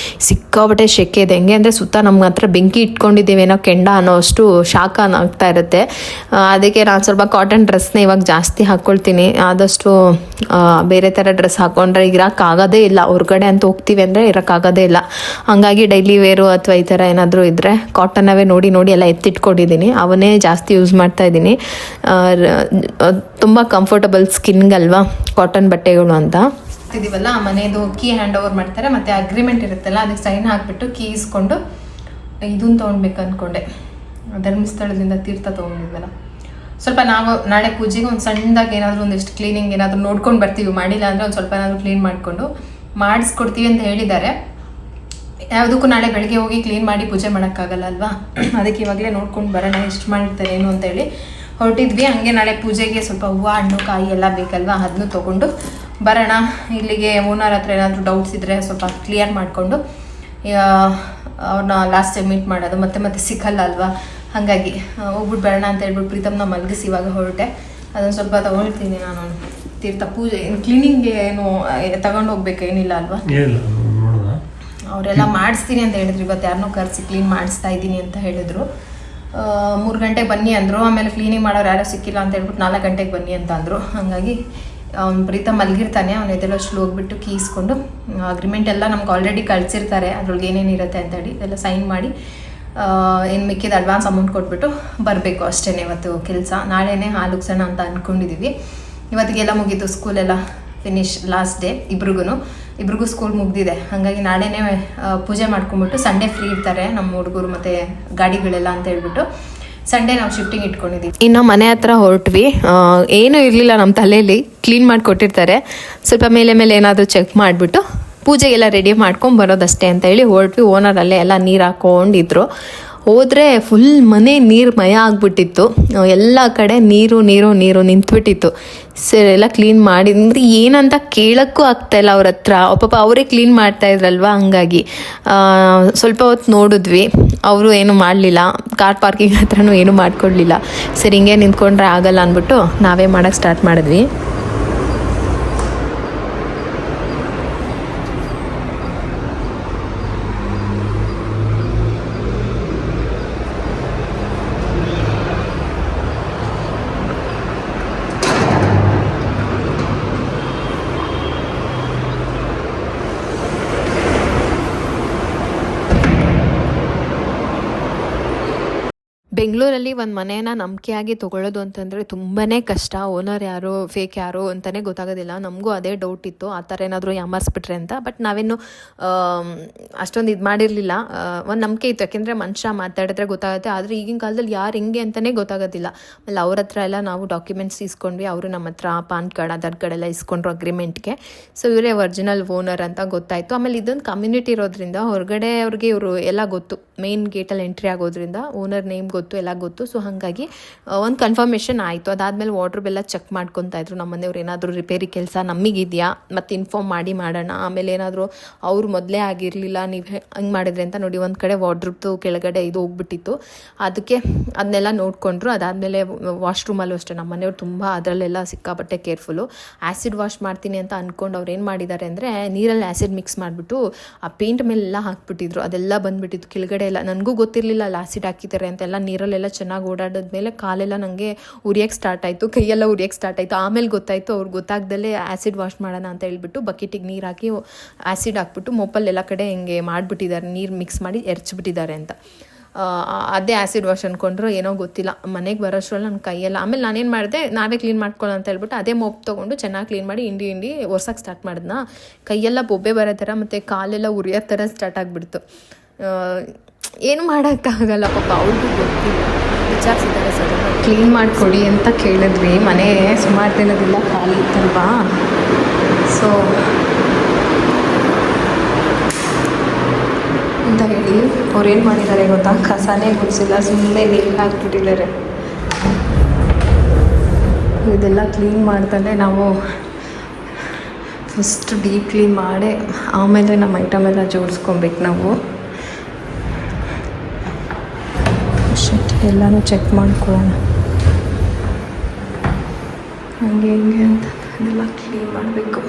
ಸಿಕ್ಕಾಬಟ್ಟೆ ಶೆಕೆ ಇದೆ. ಹೆಂಗೆ ಅಂದರೆ ಸುತ್ತ ನಮ್ಮ ಹತ್ರ ಬೆಂಕಿ ಇಟ್ಕೊಂಡಿದ್ದೀವೇನೋ ಕೆಂಡ ಅನ್ನೋ ಅಷ್ಟು ಶಾಖ ಆಗ್ತಾ ಇರುತ್ತೆ. ಅದಕ್ಕೆ ನಾನು ಸ್ವಲ್ಪ ಕಾಟನ್ ಡ್ರೆಸ್ನ ಇವಾಗ ಜಾಸ್ತಿ ಹಾಕ್ಕೊಳ್ತೀನಿ. ಆದಷ್ಟು ಬೇರೆ ಥರ ಡ್ರೆಸ್ ಹಾಕ್ಕೊಂಡ್ರೆ ಇರೋಕ್ಕಾಗೋದೇ ಇಲ್ಲ. ಹೊರಗಡೆ ಅಂತ ಹೋಗ್ತೀವಿ ಅಂದರೆ ಇರೋಕ್ಕಾಗೋದೇ ಇಲ್ಲ. ಹಾಗಾಗಿ ಡೈಲಿ ವೇರು ಅಥವಾ ಈ ಥರ ಏನಾದರೂ ಇದ್ದರೆ ಕಾಟನ್ನವೇ ನೋಡಿ ಎಲ್ಲ ಎತ್ತಿಟ್ಕೊಂಡಿದ್ದೀನಿ. ಅವನ್ನೇ ಜಾಸ್ತಿ ಯೂಸ್ ಮಾಡ್ತಾ ಇದ್ದೀನಿ. ತುಂಬ ಕಂಫರ್ಟಬಲ್ ಸ್ಕಿನ್ಗಲ್ವಾ ಕಾಟನ್ ಬಟ್ಟೆಗಳು ಅಂತ. ಇದೀವಲ್ಲ, ಮನೆಯದು ಕೀ ಹ್ಯಾಂಡ್ ಓವರ್ ಮಾಡ್ತಾರೆ, ಮತ್ತು ಅಗ್ರಿಮೆಂಟ್ ಇರುತ್ತಲ್ಲ ಅದಕ್ಕೆ ಸೈನ್ ಹಾಕ್ಬಿಟ್ಟು ಕೀ ಇಸ್ಕೊಂಡು ಇದನ್ನು ತೊಗೊಳ್ಬೇಕು ಅಂದ್ಕೊಂಡೆ. ಧರ್ಮಸ್ಥಳದಿಂದ ತೀರ್ಥ ತೊಗೊಂಡಿದ್ವಲ್ಲ, ಸ್ವಲ್ಪ ನಾವು ನಾಳೆ ಪೂಜೆಗೆ ಒಂದು ಸಣ್ಣದಾಗಿ ಏನಾದರೂ ಒಂದಿಷ್ಟು ಕ್ಲೀನಿಂಗ್ ಏನಾದರೂ ನೋಡ್ಕೊಂಡು ಬರ್ತೀವಿ. ಮಾಡಿಲ್ಲ ಅಂದರೆ ಒಂದು ಸ್ವಲ್ಪ ಏನಾದರೂ ಕ್ಲೀನ್ ಮಾಡಿಕೊಂಡು ಮಾಡಿಸ್ಕೊಡ್ತೀವಿ ಅಂತ ಹೇಳಿದ್ದಾರೆ. ಯಾವುದಕ್ಕೂ ನಾಳೆ ಬೆಳಗ್ಗೆ ಹೋಗಿ ಕ್ಲೀನ್ ಮಾಡಿ ಪೂಜೆ ಮಾಡೋಕ್ಕಾಗಲ್ಲ ಅಲ್ವಾ. ಅದಕ್ಕೆ ಇವಾಗಲೇ ನೋಡ್ಕೊಂಡು ಬರೋಣ ಎಷ್ಟು ಮಾಡಿರ್ತಾರೆ ಏನು ಅಂತೇಳಿ ಹೊರಟಿದ್ವಿ. ಹಾಗೆ ನಾಳೆ ಪೂಜೆಗೆ ಸ್ವಲ್ಪ ಹೂವು, ಹಣ್ಣು, ಕಾಯಿ ಎಲ್ಲ ಬೇಕಲ್ವಾ, ಅದನ್ನು ತೊಗೊಂಡು ಬರೋಣ. ಇಲ್ಲಿಗೆ ಓನರ್ ಹತ್ರ ಏನಾದರೂ ಡೌಟ್ಸ್ ಇದ್ದರೆ ಸ್ವಲ್ಪ ಕ್ಲಿಯರ್ ಮಾಡಿಕೊಂಡು ಅವ್ರನ್ನ ಲಾಸ್ಟ್ ಟೈಮ್ ಮೀಟ್ ಮಾಡೋದು ಮತ್ತೆ ಸಿಕ್ಕಲ್ಲ ಅಲ್ವಾ. ಹಾಗಾಗಿ ಹೋಗ್ಬಿಟ್ಟು ಬರೋಣ ಅಂತ ಹೇಳ್ಬಿಟ್ಟು ಪ್ರೀತಮ್ನ ಮಲಗಿಸಿ ಇವಾಗ ಹೊರಟೆ. ಅದನ್ನು ಸ್ವಲ್ಪ ತೊಗೊಳ್ತೀನಿ ನಾನು. ತೀರ್ಥ ಪೂಜೆ ಕ್ಲೀನಿಂಗ್ಗೆ ಏನು ತಗೊಂಡು ಹೋಗ್ಬೇಕು ಏನಿಲ್ಲ ಅಲ್ವಾ. ಅವರೆಲ್ಲ ಮಾಡಿಸ್ತೀನಿ ಅಂತ ಹೇಳಿದ್ರು. ಇವತ್ತು ಯಾರನ್ನೋ ಕರೆಸಿ ಕ್ಲೀನ್ ಮಾಡಿಸ್ತಾ ಇದ್ದೀನಿ ಅಂತ ಹೇಳಿದ್ರು. 3 ಗಂಟೆಗೆ ಬನ್ನಿ ಅಂದರು. ಆಮೇಲೆ ಕ್ಲೀನಿಂಗ್ ಮಾಡೋರು ಯಾರೋ ಸಿಕ್ಕಿಲ್ಲ ಅಂತ ಹೇಳ್ಬಿಟ್ಟು 4 ಗಂಟೆಗೆ ಬನ್ನಿ ಅಂತ ಅಂದರು. ಹಾಗಾಗಿ ಅವ್ನು ಪ್ರೀತ ಮಲಗಿರ್ತಾನೆ. ಅವನು ಎದೆಲ್ಲಷ್ಟು ಹೋಗ್ಬಿಟ್ಟು ಕೀಸ್ಕೊಂಡು ಅಗ್ರಿಮೆಂಟ್ ಎಲ್ಲ ನಮ್ಗೆ ಆಲ್ರೆಡಿ ಕಳಿಸಿರ್ತಾರೆ, ಅದ್ರೊಳಗೆ ಏನೇನಿರುತ್ತೆ ಅಂತೇಳಿ ಇದೆಲ್ಲ ಸೈನ್ ಮಾಡಿ ಏನು ಮಿಕ್ಕಿದ ಅಡ್ವಾನ್ಸ್ ಅಮೌಂಟ್ ಕೊಟ್ಬಿಟ್ಟು ಬರಬೇಕು ಅಷ್ಟೇ. ಇವತ್ತು ಕೆಲಸ. ನಾಳೆನೇ ಹಾಲು ಉಗ್ಸೋಣ ಅಂತ ಅಂದ್ಕೊಂಡಿದ್ದೀವಿ. ಇವತ್ತಿಗೆಲ್ಲ ಮುಗೀತು, ಸ್ಕೂಲೆಲ್ಲ ಫಿನಿಶ್, ಲಾಸ್ಟ್ ಡೇ ಇಬ್ರಿಗೂ ಸ್ಕೂಲ್ ಮುಗ್ದಿದೆ. ಹಾಗಾಗಿ ನಾಳೆನೇ ಪೂಜೆ ಮಾಡ್ಕೊಂಬಿಟ್ಟು ಸಂಡೇ ಫ್ರೀ ಇರ್ತಾರೆ ನಮ್ಮ ಹುಡುಗರು ಮತ್ತು ಗಾಡಿಗಳೆಲ್ಲ ಅಂತ ಹೇಳ್ಬಿಟ್ಟು ಸಂಡೇ ನಾವು ಶಿಫ್ಟಿಂಗ್ ಇಟ್ಕೊಂಡಿದ್ದೀವಿ. ಇನ್ನು ಮನೆ ಹತ್ರ ಹೊರಟ್ವಿ. ಏನೂ ಇರಲಿಲ್ಲ ನಮ್ಮ ತಲೆಯಲ್ಲಿ, ಕ್ಲೀನ್ ಮಾಡಿ ಕೊಟ್ಟಿರ್ತಾರೆ. ಸ್ವಲ್ಪ ಮೇಲೆ ಏನಾದರೂ ಚೆಕ್ ಮಾಡಿಬಿಟ್ಟು ಪೂಜೆಗೆಲ್ಲ ರೆಡಿ ಮಾಡ್ಕೊಂಡು ಬರೋದಷ್ಟೇ ಅಂತ ಹೇಳಿ ಹೊರಟ್ವಿ. ಓನರ್ ಅಲ್ಲೇ ಎಲ್ಲ ನೀರು ಹಾಕ್ಕೊಂಡಿದ್ರು. ಹೋದರೆ ಫುಲ್ ಮನೆ ನೀರ್ಮಯ ಆಗಿಬಿಟ್ಟಿತ್ತು. ಎಲ್ಲ ಕಡೆ ನೀರು ನಿಂತ್ಬಿಟ್ಟಿತ್ತು. ಸರಿ ಎಲ್ಲ ಕ್ಲೀನ್ ಮಾಡಿದ್ರೆ ಏನಂತ ಕೇಳೋಕ್ಕೂ ಆಗ್ತಾಯಿಲ್ಲ ಅವ್ರ ಹತ್ರ. ಪಾಪ ಅವರೇ ಕ್ಲೀನ್ ಮಾಡ್ತಾಯಿದ್ರಲ್ವ. ಹಂಗಾಗಿ ಸ್ವಲ್ಪ ಹೊತ್ತು ನೋಡಿದ್ವಿ. ಅವರು ಏನು ಮಾಡಲಿಲ್ಲ. ಕಾರ್ ಪಾರ್ಕಿಂಗ್ ಹತ್ರನೂ ಏನೂ ಮಾಡ್ಕೊಡ್ಲಿಲ್ಲ. ಸರಿ ಹಿಂಗೆ ನಿಂತ್ಕೊಂಡ್ರೆ ಆಗಲ್ಲ ಅಂದ್ಬಿಟ್ಟು ನಾವೇ ಮಾಡೋಕ್ಕೆ ಸ್ಟಾರ್ಟ್ ಮಾಡಿದ್ವಿ. ಬೆಂಗಳೂರಲ್ಲಿ ಒಂದು ಮನೇನ ನಂಬಿಕೆಯಾಗಿ ತೊಗೊಳ್ಳೋದು ಅಂತಂದರೆ ತುಂಬಾ ಕಷ್ಟ. ಓನರ್ ಯಾರು ಫೇಕ್ ಯಾರು ಅಂತಲೇ ಗೊತ್ತಾಗೋದಿಲ್ಲ. ನಮಗೂ ಅದೇ ಡೌಟ್ ಇತ್ತು, ಆ ಥರ ಏನಾದರೂ ಯಾಮಾರಿಸ್ಬಿಟ್ರೆ ಅಂತ. ಬಟ್ ನಾವೇನು ಅಷ್ಟೊಂದು ಇದು ಮಾಡಿರಲಿಲ್ಲ. ಒಂದು ನಂಬಿಕೆ ಇತ್ತು, ಯಾಕೆಂದರೆ ಮನುಷ್ಯ ಮಾತಾಡಿದ್ರೆ ಗೊತ್ತಾಗುತ್ತೆ. ಆದರೆ ಈಗಿನ ಕಾಲದಲ್ಲಿ ಯಾರು ಹೆಂಗೆ ಅಂತಲೇ ಗೊತ್ತಾಗೋದಿಲ್ಲ. ಆಮೇಲೆ ಅವ್ರ ಹತ್ರ ಎಲ್ಲ ನಾವು ಡಾಕ್ಯುಮೆಂಟ್ಸ್ ಇಸ್ಕೊಂಡ್ವಿ. ಅವರು ನಮ್ಮ ಹತ್ರ ಪಾನ್ ಕಾರ್ಡ್, ಆಧಾರ್ ಕಾರ್ಡ್ ಎಲ್ಲ ಇಸ್ಕೊಂಡ್ರು ಅಗ್ರಿಮೆಂಟ್ಗೆ. ಸೊ ಇವರೇ ಒರಿಜಿನಲ್ ಓನರ್ ಅಂತ ಗೊತ್ತಾಯಿತು. ಆಮೇಲೆ ಇದೊಂದು ಕಮ್ಯುನಿಟಿ ಇರೋದ್ರಿಂದ ಹೊರಗಡೆ ಅವ್ರಿಗೆ ಇವರು ಎಲ್ಲ ಗೊತ್ತು. ಮೇನ್ ಗೇಟಲ್ಲಿ ಎಂಟ್ರಿ ಆಗೋದ್ರಿಂದ ಓನರ್ ನೇಮ್ ಗೊತ್ತು, ಎಲ್ಲ ಗೊತ್ತು. ಸೊ ಹಾಗಾಗಿ ಒಂದು ಕನ್ಫರ್ಮೇಷನ್ ಆಯಿತು. ಅದಾದಮೇಲೆ ವಾಟ್ರ್ ಬೆಲ್ಲ ಚೆಕ್ ಮಾಡ್ಕೊತಾ ಇದ್ರು. ನಮ್ಮ ಮನೆಯವ್ರು ಏನಾದರೂ ರಿಪೇರಿ ಕೆಲಸ ನಮಗಿದೆಯಾ ಮತ್ತು ಇನ್ಫಾರ್ಮ್ ಮಾಡಿ ಮಾಡೋಣ. ಆಮೇಲೆ ಏನಾದರೂ ಅವ್ರು ಮೊದಲೇ ಆಗಿರಲಿಲ್ಲ, ನೀವು ಹಂಗೆ ಮಾಡಿದ್ರೆ ಅಂತ ನೋಡಿ ಒಂದು ಕಡೆ ವಾರ್ಡ್ರೂಬ್ದು ಕೆಳಗಡೆ ಇದು ಹೋಗ್ಬಿಟ್ಟಿತ್ತು. ಅದಕ್ಕೆ ಅದನ್ನೆಲ್ಲ ನೋಡಿಕೊಂಡ್ರು. ಅದಾದಮೇಲೆ ವಾಶ್ರೂಮಲ್ಲೂ ಅಷ್ಟೇ ನಮ್ಮ ಮನೆಯವ್ರು ತುಂಬ ಅದರಲ್ಲೆಲ್ಲ ಸಿಕ್ಕಾಪಟ್ಟೆ ಕೇರ್ಫುಲ್ಲು. ಆ್ಯಸಿಡ್ ವಾಶ್ ಮಾಡ್ತೀನಿ ಅಂತ ಅಂದ್ಕೊಂಡು ಅವ್ರು ಏನು ಮಾಡಿದ್ದಾರೆ ಅಂದರೆ ನೀರಲ್ಲಿ ಆ್ಯಸಿಡ್ ಮಿಕ್ಸ್ ಮಾಡಿಬಿಟ್ಟು ಆ ಪೇಂಟ್ ಮೇಲೆಲ್ಲ ಹಾಕ್ಬಿಟ್ಟಿದ್ರು. ಅದೆಲ್ಲ ಬಂದುಬಿಟ್ಟಿತ್ತು ಕೆಳಗಡೆ ಎಲ್ಲ. ನನಗೂ ಗೊತ್ತಿರಲಿಲ್ಲ ಅಲ್ಲಿ ಆ್ಯಸಿಡ್ ಹಾಕಿದ್ದಾರೆ ಅಂತೆಲ್ಲ. ನೀರಲ್ಲೆಲ್ಲ ಚೆನ್ನಾಗಿ ಓಡಾಡಿದ್ಮೇಲೆ ಕಾಲೆಲ್ಲ ನನಗೆ ಉರಿಯೋಕ್ಕೆ ಸ್ಟಾರ್ಟ್ ಆಯಿತು, ಕೈಯೆಲ್ಲ ಉರಿಯೋಕ್ಕೆ ಸ್ಟಾರ್ಟ್ ಆಯಿತು. ಆಮೇಲೆ ಗೊತ್ತಾಯಿತು ಅವ್ರು ಗೊತ್ತಾಗ್ದಲ್ಲೇ ಆ್ಯಸಿಡ್ ವಾಶ್ ಮಾಡೋಣ ಅಂತ ಹೇಳ್ಬಿಟ್ಟು ಬಕೆಟಿಗೆ ನೀರು ಹಾಕಿ ಆ್ಯಸಿಡ್ ಹಾಕ್ಬಿಟ್ಟು ಮೊಪ್ಪಲ್ಲೆಲ್ಲ ಕಡೆ ಹಿಂಗೆ ಮಾಡಿಬಿಟ್ಟಿದ್ದಾರೆ, ನೀರು ಮಿಕ್ಸ್ ಮಾಡಿ ಎರಚಿಬಿಟ್ಟಿದ್ದಾರೆ ಅಂತ. ಅದೇ ಆ್ಯಸಿಡ್ ವಾಶ್ ಅಂದ್ಕೊಂಡ್ರು ಏನೋ ಗೊತ್ತಿಲ್ಲ. ಮನೆಗೆ ಬರೋಷ್ಟ್ರಲ್ಲಿ ನನ್ನ ಕೈಯೆಲ್ಲ, ಆಮೇಲೆ ನಾನೇನು ಮಾಡಿದೆ, ನಾವೇ ಕ್ಲೀನ್ ಮಾಡ್ಕೊಳ್ಳೋ ಅಂತ ಹೇಳ್ಬಿಟ್ಟು ಅದೇ ಮೊಪ್ ತೊಗೊಂಡು ಚೆನ್ನಾಗಿ ಕ್ಲೀನ್ ಮಾಡಿ ಹಿಂಡಿ ಒರ್ಸೋಕ್ಕೆ ಸ್ಟಾರ್ಟ್ ಮಾಡಿದ್ನ. ಕೈಯೆಲ್ಲ ಬೊಬ್ಬೆ ಬರೋ ಥರ ಮತ್ತು ಕಾಲೆಲ್ಲ ಉರಿಯೋ ಥರ ಸ್ಟಾರ್ಟ್ ಆಗಿಬಿಡ್ತು. ಏನು ಮಾಡೋಕ್ಕಾಗಲ್ಲ ಪಾಪ, ಅವ್ರಿಗೂ ಗೊತ್ತಿಲ್ಲ. ವಿಚಾರಿಸಿದ್ದಾರೆ ಸರ್ ಕ್ಲೀನ್ ಮಾಡಿಕೊಡಿ ಅಂತ ಕೇಳಿದ್ವಿ. ಮನೆ ಸುಮಾರು ದಿನದಿಂದ ಖಾಲಿ ಇತ್ತಲ್ವಾ. ಸೊ ಅಂತ ಹೇಳಿ ಅವ್ರು ಏನು ಮಾಡಿದ್ದಾರೆ ಗೊತ್ತಾ, ಕಸನೇ ಗುಡಿಸಿಲ್ಲ, ಸುಮ್ಮನೆ ನೀರು ಹಾಕ್ಬಿಟ್ಟಿದ್ದಾರೆ. ಇದೆಲ್ಲ ಕ್ಲೀನ್ ಮಾಡ್ದಲ್ಲೇ ನಾವು ಫಸ್ಟ್ ಡೀಪ್ ಕ್ಲೀನ್ ಮಾಡಿ ಆಮೇಲೆ ನಮ್ಮ ಐಟಮ್ ಎಲ್ಲ ಜೋಡಿಸ್ಕೊಬೇಕು ನಾವು. ಎಲ್ಲನೂ ಚೆಕ್ ಮಾಡ್ಕೊಳ್ಳೋಣ ಹಂಗೆ ಹಿಂಗೆ ಅಂತ. ಅದೆಲ್ಲ ಕ್ಲೀನ್ ಮಾಡಬೇಕು.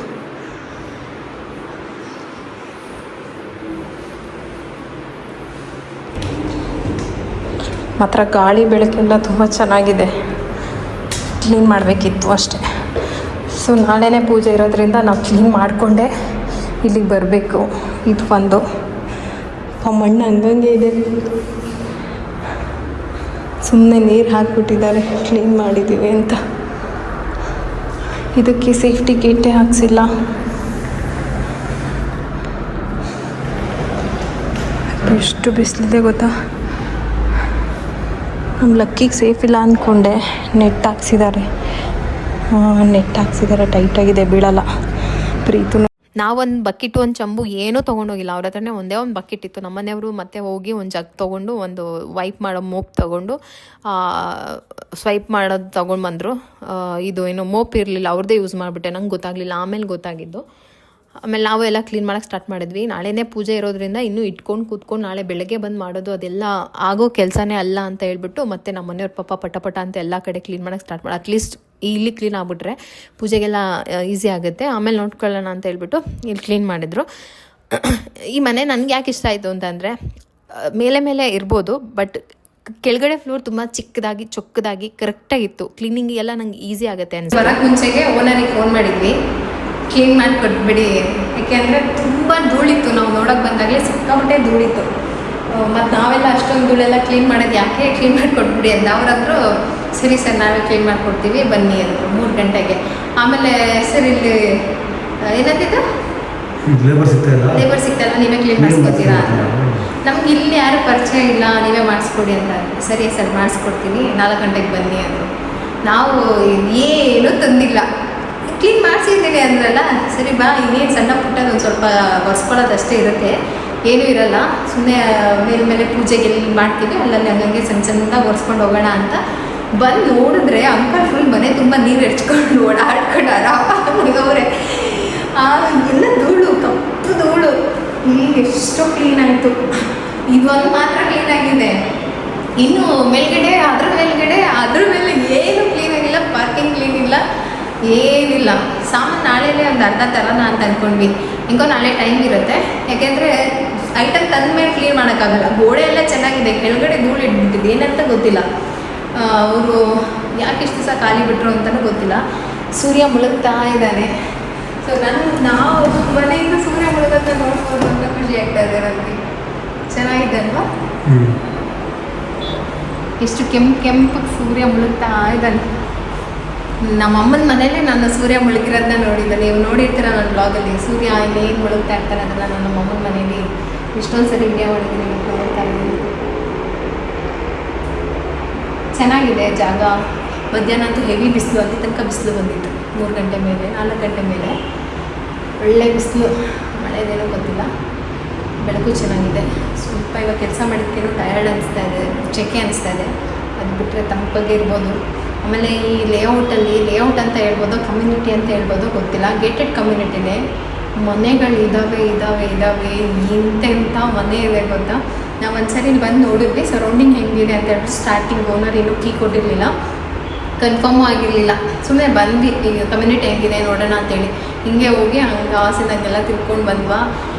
ಮಾತ್ರ ಗಾಳಿ ಬೆಳಕೆಲ್ಲ ತುಂಬ ಚೆನ್ನಾಗಿದೆ. ಕ್ಲೀನ್ ಮಾಡಬೇಕಿತ್ತು ಅಷ್ಟೇ. ಸೊ ನಾಳೆನೇ ಪೂಜೆ ಇರೋದ್ರಿಂದ ನಾವು ಕ್ಲೀನ್ ಮಾಡಿಕೊಂಡೆ ಇಲ್ಲಿಗೆ ಬರಬೇಕು. ಇದು ಒಂದು ಮಣ್ಣು ಹಂಗಂಗೆ ಇದೆ. ಸುಮ್ಮನೆ ನೀರು ಹಾಕ್ಬಿಟ್ಟಿದ್ದಾರೆ ಕ್ಲೀನ್ ಮಾಡಿದ್ದೀವಿ ಅಂತ. ಇದಕ್ಕೆ ಸೇಫ್ಟಿ ಗೇಟೇ ಹಾಕ್ಸಿಲ್ಲ. ಎಷ್ಟು ಬಿಸಿಲಿದೆ ಗೊತ್ತಾ. ನಮ್ಮ ಲಕ್ಕಿಗೆ ಸೇಫ್ ಇಲ್ಲ ಅಂದ್ಕೊಂಡೆ. ನೆಟ್ ಹಾಕ್ಸಿದ್ದಾರೆ, ಟೈಟಾಗಿದೆ, ಬೀಳಲ್ಲ. ಪ್ರೀತು ನಾವೊಂದು ಬಕೆಟು, ಒಂದು ಚಂಬು ಏನೂ ತೊಗೊಂಡೋಗಿಲ್ಲ. ಅವ್ರ ಹತ್ರನೇ ಒಂದೇ ಒಂದು ಬಕೆಟ್ ಇತ್ತು. ನಮ್ಮ ಮನೆಯವರು ಮತ್ತೆ ಹೋಗಿ ಒಂದು ಜಗ್ ತೊಗೊಂಡು ಒಂದು ವೈಪ್ ಮಾಡೋ ಮೋಪ್ ತೊಗೊಂಡು ಸ್ವೈಪ್ ಮಾಡೋದು ತೊಗೊಂಡು ಬಂದರು. ಇದು ಏನು ಮೋಪ್ ಇರಲಿಲ್ಲ, ಅವ್ರದ್ದೇ ಯೂಸ್ ಮಾಡಿಬಿಟ್ಟೆ. ನಂಗೆ ಗೊತ್ತಾಗಲಿಲ್ಲ, ಆಮೇಲೆ ಗೊತ್ತಾಗಿದ್ದು. ಆಮೇಲೆ ನಾವು ಎಲ್ಲ ಕ್ಲೀನ್ ಮಾಡೋಕ್ಕೆ ಸ್ಟಾರ್ಟ್ ಮಾಡಿದ್ವಿ. ನಾಳೆನೇ ಪೂಜೆ ಇರೋದ್ರಿಂದ ಇನ್ನೂ ಇಟ್ಕೊಂಡು ಕೂತ್ಕೊಂಡು ನಾಳೆ ಬೆಳಗ್ಗೆ ಬಂದು ಮಾಡೋದು ಅದೆಲ್ಲ ಆಗೋ ಕೆಲಸನೇ ಅಲ್ಲ ಅಂತ ಹೇಳ್ಬಿಟ್ಟು ಮತ್ತೆ ನಮ್ಮ ಮನೆಯವ್ರ ಪಾಪ ಪಟ ಅಂತ ಎಲ್ಲ ಕಡೆ ಕ್ಲೀನ್ ಮಾಡೋಕ್ಕೆ ಸ್ಟಾರ್ಟ್ ಮಾಡಿ, ಅಟ್ಲೀಸ್ಟ್ ಇಲ್ಲಿ ಕ್ಲೀನ್ ಆಗಿಬಿಟ್ರೆ ಪೂಜೆಗೆಲ್ಲ ಈಸಿ ಆಗುತ್ತೆ, ಆಮೇಲೆ ನೋಡ್ಕೊಳ್ಳೋಣ ಅಂತ ಹೇಳ್ಬಿಟ್ಟು ಇಲ್ಲಿ ಕ್ಲೀನ್ ಮಾಡಿದರು. ಈ ಮನೆ ನನಗೆ ಯಾಕೆ ಇಷ್ಟ ಆಯಿತು ಅಂತಂದರೆ, ಮೇಲೆ ಇರ್ಬೋದು, ಬಟ್ ಕೆಳಗಡೆ ಫ್ಲೋರ್ ತುಂಬ ಚಿಕ್ಕದಾಗಿ ಚೊಕ್ಕದಾಗಿ ಕರೆಕ್ಟಾಗಿತ್ತು. ಕ್ಲೀನಿಂಗ್ ಎಲ್ಲ ನಂಗೆ ಈಸಿ ಆಗುತ್ತೆ ಅನ್ಸುತ್ತೆ. ಬರೋಕ್ಕೆ ಮುಂಚೆಗೆ ಓನರಿಗೆ ಫೋನ್ ಮಾಡಿದ್ವಿ, ಕ್ಲೀನ್ ಮಾಡಿ ಕೊಟ್ಬಿಡಿ. ಯಾಕೆಂದರೆ ತುಂಬ ಧೂಳಿತ್ತು, ನಾವು ನೋಡೋಕೆ ಬಂದಾಗಲೇ ಸಿಕ್ಕಾಪಟ್ಟೆ ಧೂಳಿತ್ತು. ಮತ್ತು ನಾವೆಲ್ಲ ಅಷ್ಟೊಂದು ಧೂಳೆಲ್ಲ ಕ್ಲೀನ್ ಮಾಡೋದು ಯಾಕೆ, ಕ್ಲೀನ್ ಮಾಡಿ ಕೊಟ್ಬಿಡಿ ಅಂತ. ಅವರಾದರೂ ಸರಿ ಸರ್ ನಾವೇ ಕ್ಲೀನ್ ಮಾಡಿಕೊಡ್ತೀವಿ ಬನ್ನಿ ಅಂದರು 3 ಗಂಟೆಗೆ. ಆಮೇಲೆ ಸರ್ ಇಲ್ಲಿ ಏನಂತಿದ್ದು ಲೇಬರ್ ಸಿಗ್ತಾಯಿಲ್ಲ, ನೀವೇ ಕ್ಲೀನ್ ಮಾಡಿಸ್ಕೊತೀರಾ. ನಮ್ಗೆ ಇಲ್ಲಿ ಯಾರು ಪರಿಚಯ ಇಲ್ಲ, ನೀವೇ ಮಾಡಿಸ್ಕೊಡಿ ಅಂತ. ಸರಿ ಸರ್ ಮಾಡಿಸ್ಕೊಡ್ತೀನಿ, 4 ಗಂಟೆಗೆ ಬನ್ನಿ ಅಂದರು. ನಾವು ಏನೂ ತಂದಿಲ್ಲ, ಕ್ಲೀನ್ ಮಾಡಿಸಿದ್ದೀನಿ ಅಂದ್ರಲ್ಲ, ಸರಿ ಬಾ, ಇನ್ನೇನು ಸಣ್ಣ ಪುಟ್ಟದು ಒಂದು ಸ್ವಲ್ಪ ಒರೆಸ್ಕೊಳ್ಳೋದಷ್ಟೇ ಇರುತ್ತೆ, ಏನೂ ಇರಲ್ಲ, ಸುಮ್ಮನೆ ಮೇಲೆ ಪೂಜೆಗೆ ಎಲ್ಲಿ ಮಾಡ್ತೀವಿ ಅಲ್ಲಲ್ಲಿ ಹಂಗಂಗೆ ಸಣ್ಣದಾಗಿ ಒರೆಸ್ಕೊಂಡು ಹೋಗೋಣ ಅಂತ ಬಂದು ನೋಡಿದ್ರೆ ಅಂಕಲ್ ಫುಲ್ ಮನೆ ತುಂಬ ನೀರು ಎರ್ಚ್ಕೊಂಡು ಓಡಾಡ್ಕೊಂಡು ಆರಾಮಾಗವ್ರೆ. ಎಲ್ಲ ಧೂಳು, ಕಪ್ಪು ಧೂಳು. ಈಗ ಎಷ್ಟು ಕ್ಲೀನ್ ಆಯಿತು. ಇದೊಂದು ಮಾತ್ರ ಕ್ಲೀನಾಗಿದೆ. ಇನ್ನು ಮೇಲ್ಗಡೆ ಅದ್ರ ಮೇಲೆ ಏನು ಕ್ಲೀನ್ ಆಗಿಲ್ಲ. ಪಾರ್ಕಿಂಗ್ ಕ್ಲೀನ್ ಇಲ್ಲ, ಏನಿಲ್ಲ. ಸಾಮಾನು ನಾಳೆನೇ ಒಂದು ಅರ್ಧ ತರೋಣ ಅಂತ ಅಂದ್ಕೊಂಡ್ವಿ. ಹೆಂಗೋ ನಾಳೆ ಟೈಮ್ ಇರುತ್ತೆ, ಯಾಕೆಂದರೆ ಐಟಮ್ ತಂದ ಮೇಲೆ ಕ್ಲೀನ್ ಮಾಡೋಕ್ಕಾಗಲ್ಲ. ಗೋಡೆ ಎಲ್ಲ ಚೆನ್ನಾಗಿದೆ, ಕೆಳಗಡೆ ಧೂಳು ಇಟ್ಬಿಟ್ಟಿದೆ, ಏನಂತ ಗೊತ್ತಿಲ್ಲ. ಅವರು ಯಾಕೆ ಇಷ್ಟು ದಿವಸ ಖಾಲಿ ಬಿಟ್ಟರು ಅಂತಲೂ ಗೊತ್ತಿಲ್ಲ. ಸೂರ್ಯ ಮುಳುಗ್ತಾ ಇದ್ದಾನೆ. ಸೊ ನಾವು ಮನೆಯಿಂದ ಸೂರ್ಯ ಮುಳುಗತ್ತ ನೋಡ್ಬೋದು ಅಂತ ಖುಷಿ ಆಗ್ತಾ ಇದೆ ನನಗೆ. ಚೆನ್ನಾಗಿದೆ ಅಲ್ವಾ? ಎಷ್ಟು ಕೆಂಪು ಸೂರ್ಯ ಮುಳುಗ್ತಾ ಇದ್ದಾನೆ. ನಮ್ಮ ಅಮ್ಮನ ಮನೇಲಿ ನಾನು ಸೂರ್ಯ ಮುಳುಗಿರೋದನ್ನ ನೋಡಿದ್ದೆ. ನೀವು ನೋಡಿರ್ತೀರ ನನ್ನ ಬ್ಲಾಗಲ್ಲಿ ಸೂರ್ಯ ಇನ್ನೇನು ಮುಳುಗ್ತಾ ಇರ್ತಾರೆ ಅದನ್ನು ನಾನು ನಮ್ಮ ಅಮ್ಮನ ಮನೇಲಿ ಇಷ್ಟೊಂದು ಸರಿ ವಿಡಿಯೋ ಮಾಡಿದ್ದೀನಿ. ನೋಡ್ತಾ ಇದ್ದೀನಿ. ಚೆನ್ನಾಗಿದೆ ಜಾಗ. ಮಧ್ಯಾಹ್ನ ಅಂತೂ ಹೆವಿ ಬಿಸಿಲು, ಅಲ್ಲಿ ತನಕ ಬಿಸಿಲು ಬಂದಿತ್ತು. 3 ಗಂಟೆ ಮೇಲೆ 4 ಗಂಟೆ ಮೇಲೆ ಒಳ್ಳೆ ಬಿಸಿಲು. ಮಳೆದೇನೋ ಗೊತ್ತಿಲ್ಲ. ಬೆಳಕು ಚೆನ್ನಾಗಿದೆ. ಸ್ವಲ್ಪ ಇವಾಗ ಕೆಲಸ ಮಾಡಿದ್ದಕ್ಕೇನು ಟಯರ್ಡ್ ಅನಿಸ್ತಾ ಇದೆ, ಚೆಕ್ಕೆ ಅನಿಸ್ತಾ ಇದೆ. ಅದು ಬಿಟ್ಟರೆ ತಂಪಾಗೆ ಇರ್ಬೋದು. ಆಮೇಲೆ ಈ ಲೇಔಟ್ ಅಂತ ಹೇಳ್ಬೋದು, ಕಮ್ಯುನಿಟಿ ಅಂತ ಹೇಳ್ಬೋದು ಗೊತ್ತಿಲ್ಲ. ಗೇಟೆಡ್ ಕಮ್ಯುನಿಟಿನೇ. ಮನೆಗಳು ಇದ್ದಾವೆ ಇಂತೆಂಥ ಮನೆ ಇದೆ ಗೊತ್ತಾ. ನಾವು ಒಂದ್ಸರಿ ಇಲ್ಲಿ ಬಂದು ನೋಡಿದ್ವಿ ಸರೌಂಡಿಂಗ್ ಹೆಂಗಿದೆ ಅಂತ ಹೇಳ್ಬಿಟ್ಟು. ಸ್ಟಾರ್ಟಿಂಗ್ ಓನರ್ ಏನೂ ಕೀ ಕೊಟ್ಟಿರಲಿಲ್ಲ, ಕನ್ಫರ್ಮು ಆಗಿರಲಿಲ್ಲ. ಸುಮ್ಮನೆ ಬಂದ್ವಿ ಈಗ ಕಮ್ಯುನಿಟಿ ಹೆಂಗಿದೆ ನೋಡೋಣ ಅಂತೇಳಿ. ಹಿಂಗೆ ಹೋಗಿ ಹಂಗೆ ಆಸೆದಂಗೆಲ್ಲ ತಿಳ್ಕೊಂಡು ಬಂದ್ವಾ.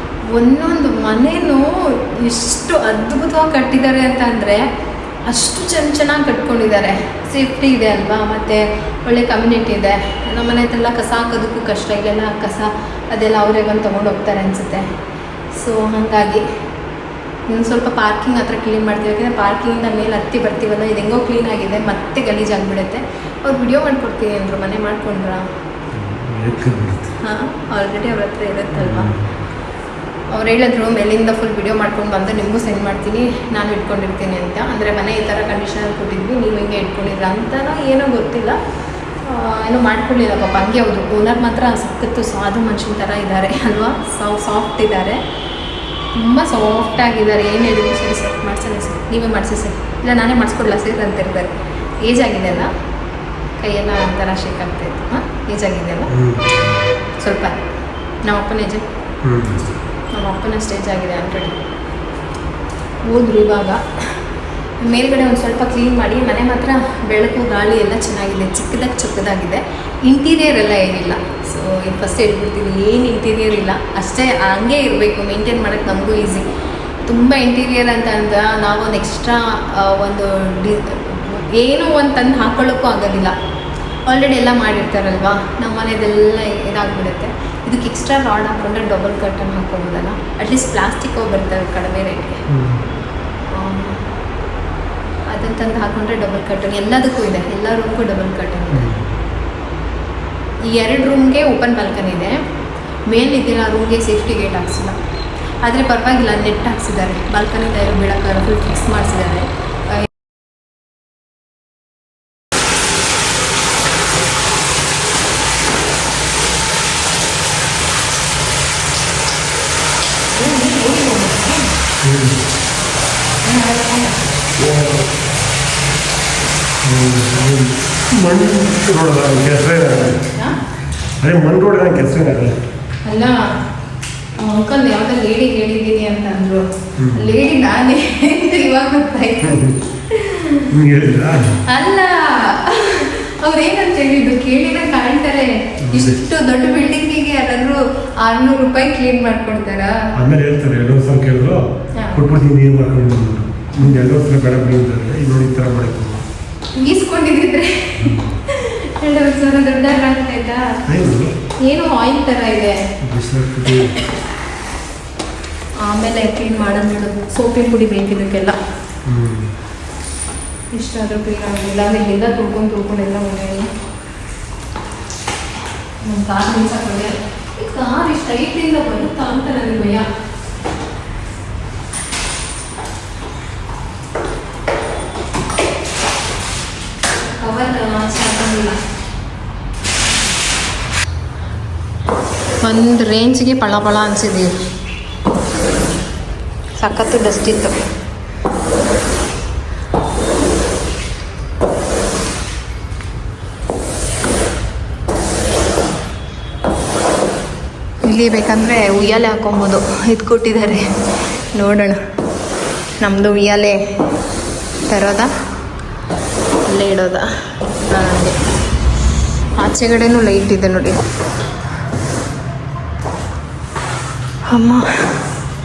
ಒಂದೊಂದು ಮನೇನೂ ಎಷ್ಟು ಅದ್ಭುತವಾಗಿ ಕಟ್ಟಿದ್ದಾರೆ ಅಂತ ಅಂದರೆ ಅಷ್ಟು ಚೆನ್ನಾಗಿ ಕಟ್ಕೊಂಡಿದ್ದಾರೆ. ಸೇಫ್ಟಿ ಇದೆ ಅಲ್ವಾ, ಮತ್ತು ಒಳ್ಳೆ ಕಮ್ಯುನಿಟಿ ಇದೆ. ನಮ್ಮ ಮನೆ ಹತ್ರೆಲ್ಲ ಕಸ ಹಾಕೋದಕ್ಕೂ ಕಷ್ಟ. ಇಲ್ಲೆಲ್ಲ ಕಸ ಅದೆಲ್ಲ ಅವರೇ ಬಂದು ತೊಗೊಂಡು ಹೋಗ್ತಾರೆ ಅನಿಸುತ್ತೆ. ಸೊ ಹಾಗಾಗಿ ಇನ್ನು ಸ್ವಲ್ಪ ಪಾರ್ಕಿಂಗ್ ಹತ್ರ ಕ್ಲೀನ್ ಮಾಡ್ತೀವಿ. ಯಾಕೆಂದರೆ ಪಾರ್ಕಿಂಗಿಂದ ಮೇಲೆ ಹತ್ತಿ ಬರ್ತೀವಲ್ಲ, ಇದು ಹೆಂಗೋ ಕ್ಲೀನಾಗಿದೆ, ಮತ್ತೆ ಗಲೀಜಾಗಿಬಿಡುತ್ತೆ. ಅವ್ರು ವಿಡಿಯೋ ಮಾಡ್ಕೊಡ್ತೀನಿ ಅಂದರು, ಮನೆ ಮಾಡ್ಕೊಂಡ್ರ? ಹಾಂ, ಆಲ್ರೆಡಿ ಅವ್ರ ಹತ್ರ ಇರುತ್ತಲ್ವ. ಅವ್ರು ಹೇಳಿದ್ರು ಮೇಲಿಂದ ಫುಲ್ ವಿಡಿಯೋ ಮಾಡ್ಕೊಂಡು ಬಂದು ನಿಮಗೂ ಸೆಂಡ್ ಮಾಡ್ತೀನಿ, ನಾನು ಇಟ್ಕೊಂಡಿರ್ತೀನಿ ಅಂತ. ಅಂದರೆ ಮನೆ ಈ ಥರ ಕಂಡೀಷನಲ್ಲಿ ಕೊಟ್ಟಿದ್ವಿ, ನೀವು ಹಿಂಗೆ ಇಟ್ಕೊಂಡಿದ್ರ ಅಂತನೋ ಏನೋ ಗೊತ್ತಿಲ್ಲ. ಏನೋ ಮಾಡ್ಕೊಳ್ಳಿಲ್ಲ ಪಾಪ. ಹಂಗೆ ಹೌದು, ಓನರ್ ಮಾತ್ರ ಸಖತ್ತು ಸಾಧು ಮನುಷ್ಯನ ಥರ ಇದ್ದಾರೆ ಅಲ್ವಾ. ಸಾಫ್ಟ್ ಇದ್ದಾರೆ, ತುಂಬ ಸಾಫ್ಟಾಗಿದ್ದಾರೆ. ಏನು ಹೇಳಿದ್ರು ಸರಿ ಸರ್ ಮಾಡ್ಸೋಣ ಸರ್, ನೀವೇ ಮಾಡಿಸಿ ಸರ್, ಇಲ್ಲ ನಾನೇ ಮಾಡಿಸ್ಕೊಡ್ಲ ಸರ್ ಅಂತ ಇರ್ತಾರೆ. ಏಜ್ ಆಗಿದೆ ಅಲ್ಲ, ಕೈಯೆಲ್ಲ ಒಂಥರ ಶೇಕ್ ಆಗ್ತಾಯಿತ್ತು. ಹಾಂ, ಏಜ್ ಆಗಿದೆ ಅಲ್ಲ ಸ್ವಲ್ಪ. ನಮ್ಮ ಅಪ್ಪನ ಏಜ್, ನಮ್ಮ ಅಪ್ಪನ ಸ್ಟೇಜ್ ಆಗಿದೆ ಆಲ್ರೆಡಿ. ಹೋದ್ರು ಇವಾಗ. ಮೇಲ್ಗಡೆ ಒಂದು ಸ್ವಲ್ಪ ಕ್ಲೀನ್ ಮಾಡಿ. ಮನೆ ಮಾತ್ರ ಬೆಳಕು ಗಾಳಿ ಎಲ್ಲ ಚೆನ್ನಾಗಿದೆ, ಚಿಕ್ಕದಾಗಿದೆ. ಇಂಟೀರಿಯರ್ ಎಲ್ಲ ಏನಿಲ್ಲ. ಸೊ ಇದು ಫಸ್ಟ್ ಹೇಳ್ಬಿಡ್ತೀನಿ, ಏನು ಇಂಟೀರಿಯರ್ ಇಲ್ಲ, ಅಷ್ಟೇ ಹಂಗೆ ಇರಬೇಕು. ಮೇಂಟೈನ್ ಮಾಡೋಕ್ಕೆ ನಮಗೂ ಈಸಿ. ತುಂಬ ಇಂಟೀರಿಯರ್ ಅಂತ ಅಂದ್ರೆ ನಾವು ಒಂದು ಎಕ್ಸ್ಟ್ರಾ ಒಂದು ಏನೋ ಒಂದು ತಂದು ಹಾಕೊಳ್ಳೋಕ್ಕೂ ಆಗೋದಿಲ್ಲ. ಆಲ್ರೆಡಿ ಎಲ್ಲ ಮಾಡಿರ್ತಾರಲ್ವ, ನಮ್ಮ ಮನೆಯದೆಲ್ಲ ಇದಾಗ್ಬಿಡುತ್ತೆ. ಇದಕ್ಕೆ ಎಕ್ಸ್ಟ್ರಾ ರಾಡ್ ಹಾಕ್ಕೊಂಡ್ರೆ ಡಬಲ್ ಕರ್ಟನ್ ಹಾಕ್ಕೊಬೋದಲ್ಲ. ಅಟ್ಲೀಸ್ಟ್ ಪ್ಲಾಸ್ಟಿಕ್ ಬರ್ತವೆ ಕಡಿಮೆ ರೇಟ್ಗೆ, ಅದನ್ನು ತಂದು ಹಾಕ್ಕೊಂಡ್ರೆ ಡಬಲ್ ಕರ್ಟನ್ ಎಲ್ಲದಕ್ಕೂ ಇದೆ. ಎಲ್ಲ ರೂಮ್ಗೂ ಡಬಲ್ ಕರ್ಟನ್ ಇದೆ. ಈ 2 ರೂಮ್ಗೆ ಓಪನ್ ಬಾಲ್ಕನಿ ಇದೆ. ಮೇಲಿದ್ದಿಲ್ಲ ರೂಮ್ಗೆ ಸೇಫ್ಟಿ ಗೇಟ್ ಹಾಕ್ಸಿಲ್ಲ, ಆದರೆ ಪರವಾಗಿಲ್ಲ, ನೆಟ್ ಹಾಕ್ಸಿದ್ದಾರೆ. ಬಾಲ್ಕನಿ ಬೀಳಕ್ಕೆ ಫುಲ್ ಫಿಕ್ಸ್ ಮಾಡಿಸಿದ್ದಾರೆ. ಮಣ್ಣು ರೋಡ್ ಕೆಸರೇ ಅದೇ ಮಣ್ಣು ರೋಡ್ ಕೆಸರೇ ಅಲ್ಲ. ಅಂಕಲ್ ಯಾವುದೋ ಲೇಡಿ ಹೇಳಿದ್ದೀನಿ ಅಂತ ಅಂದರು. ಲೇಡಿ ನಾನೇ ಇವಾಗ ಗೊತ್ತಾಯ್ತು. ಅಲ್ಲ, ಅವ್ರು ಏನಂತ ಹೇಳಿದ್ದು ಕೇಳಿದ್ರೆ ಕಾಣ್ತಾರೆ. ಇಷ್ಟು ದೊಡ್ಡ ಬಿಲ್ಡಿಂಗಿಗೆ ಯಾರಾದ್ರೂ 600 ರೂಪಾಯಿ ಕ್ಲೀನ್ ಮಾಡ್ಕೊಡ್ತಾರ? ಆಮೇಲೆ ಹೇಳ್ತಾರೆ 2 ಸಾವಿರ ಕೇಳಿದ್ರು ಕೊಟ್ಬಿಡ್ತೀನಿ, ನೀರು ಮಾಡ್ಕೊಂಡು ನಿಮ್ಗೆ 2 ಸಾವಿರ ಬೇಡ ಬಿಡ್ತಾರೆ. ಈಗ ನೋಡಿ ಈ ಥರ ಮಾಡಬೇಕು. ಈಸ್ಕೊಂಡಿದ್ರೆ 2 ಸಾವಿರ ದೊಡ್ಡ ಆಗ್ತಾಯ್ತಾ? ಏನು ಆಯಿಲ್ ಥರ ಇದೆ. ಆಮೇಲೆ ಕ್ಲೀನ್ ಮಾಡೋದು ಸೋಪಿನ ಪುಡಿ ಬೇಕಿದ್ದಕ್ಕೆಲ್ಲ. ಇಷ್ಟಾದರೂ ಕ್ಲೀನ್ ಆಗೋದಿಲ್ಲ. ಇಲ್ಲಿಂದ ತುಳ್ಕೊಂಡು ಎಲ್ಲ ಮನೆಯಲ್ಲಿ ನಮ್ಮ ಕಾರ್ ನಿಲ್ಸಕ್ಕೆ ಈ ಕಾರ್ ಇಷ್ಟು ಐಟಿಂದ ಬರುತ್ತಾ ಅಂತ ನನಗೆ ಭಯ. ಕವರ್ ಸಾಕಿಲ್ಲ. ಒಂದು ರೇಂಜ್ಗೆ ಪಳ ಅನಿಸಿದ್ದೀವಿ. ಸಖತ್ತು ಡಸ್ಟ್ ಇತ್ತು. ಇಲ್ಲಿ ಬೇಕಂದರೆ ಉಯ್ಯಾಲೆ ಹಾಕೊಬೋದು. ಇದು ಕೊಟ್ಟಿದ್ದಾರೆ ನೋಡೋಣ. ನಮ್ಮದು ಉಯ್ಯಾಲೆ ತರೋದ ಅಲ್ಲೇ ಇಡೋದ? ನನಗೆ ಆಚೆಗಡೆನೂ ಲೈಟ್ ಇದೆ ನೋಡಿ. ಅಮ್ಮ,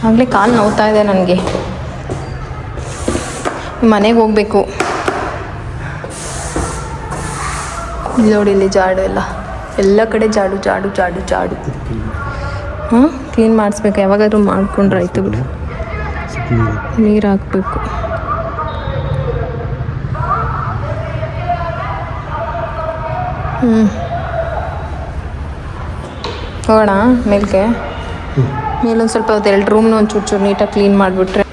ಆಗಲೇ ಕಾಲು ನೋವ್ತಾ ಇದೆ ನನಗೆ. ಮನೆಗೆ ಹೋಗ್ಬೇಕು. ಇಲ್ಲಿ ನೋಡಿ, ಇಲ್ಲಿ ಜಾಡು ಎಲ್ಲ ಕಡೆ ಜಾಡು. ಹಾಂ, ಕ್ಲೀನ್ ಮಾಡಿಸ್ಬೇಕು. ಯಾವಾಗಾದ್ರೂ ಮಾಡ್ಕೊಂಡ್ರೆ ಆಯಿತು ಬಿಡು. ನೀರು ಹಾಕಬೇಕು. ಹೋಗೋಣ ಮೇಲ್ಗೆ. ಮೇಲೊಂದು ಸ್ವಲ್ಪ ಹೊತ್ತು 2 ರೂಮ್ನ ಒಂದು ಚೂರು ನೀಟಾಗಿ ಕ್ಲೀನ್ ಮಾಡಿಬಿಟ್ರೆ.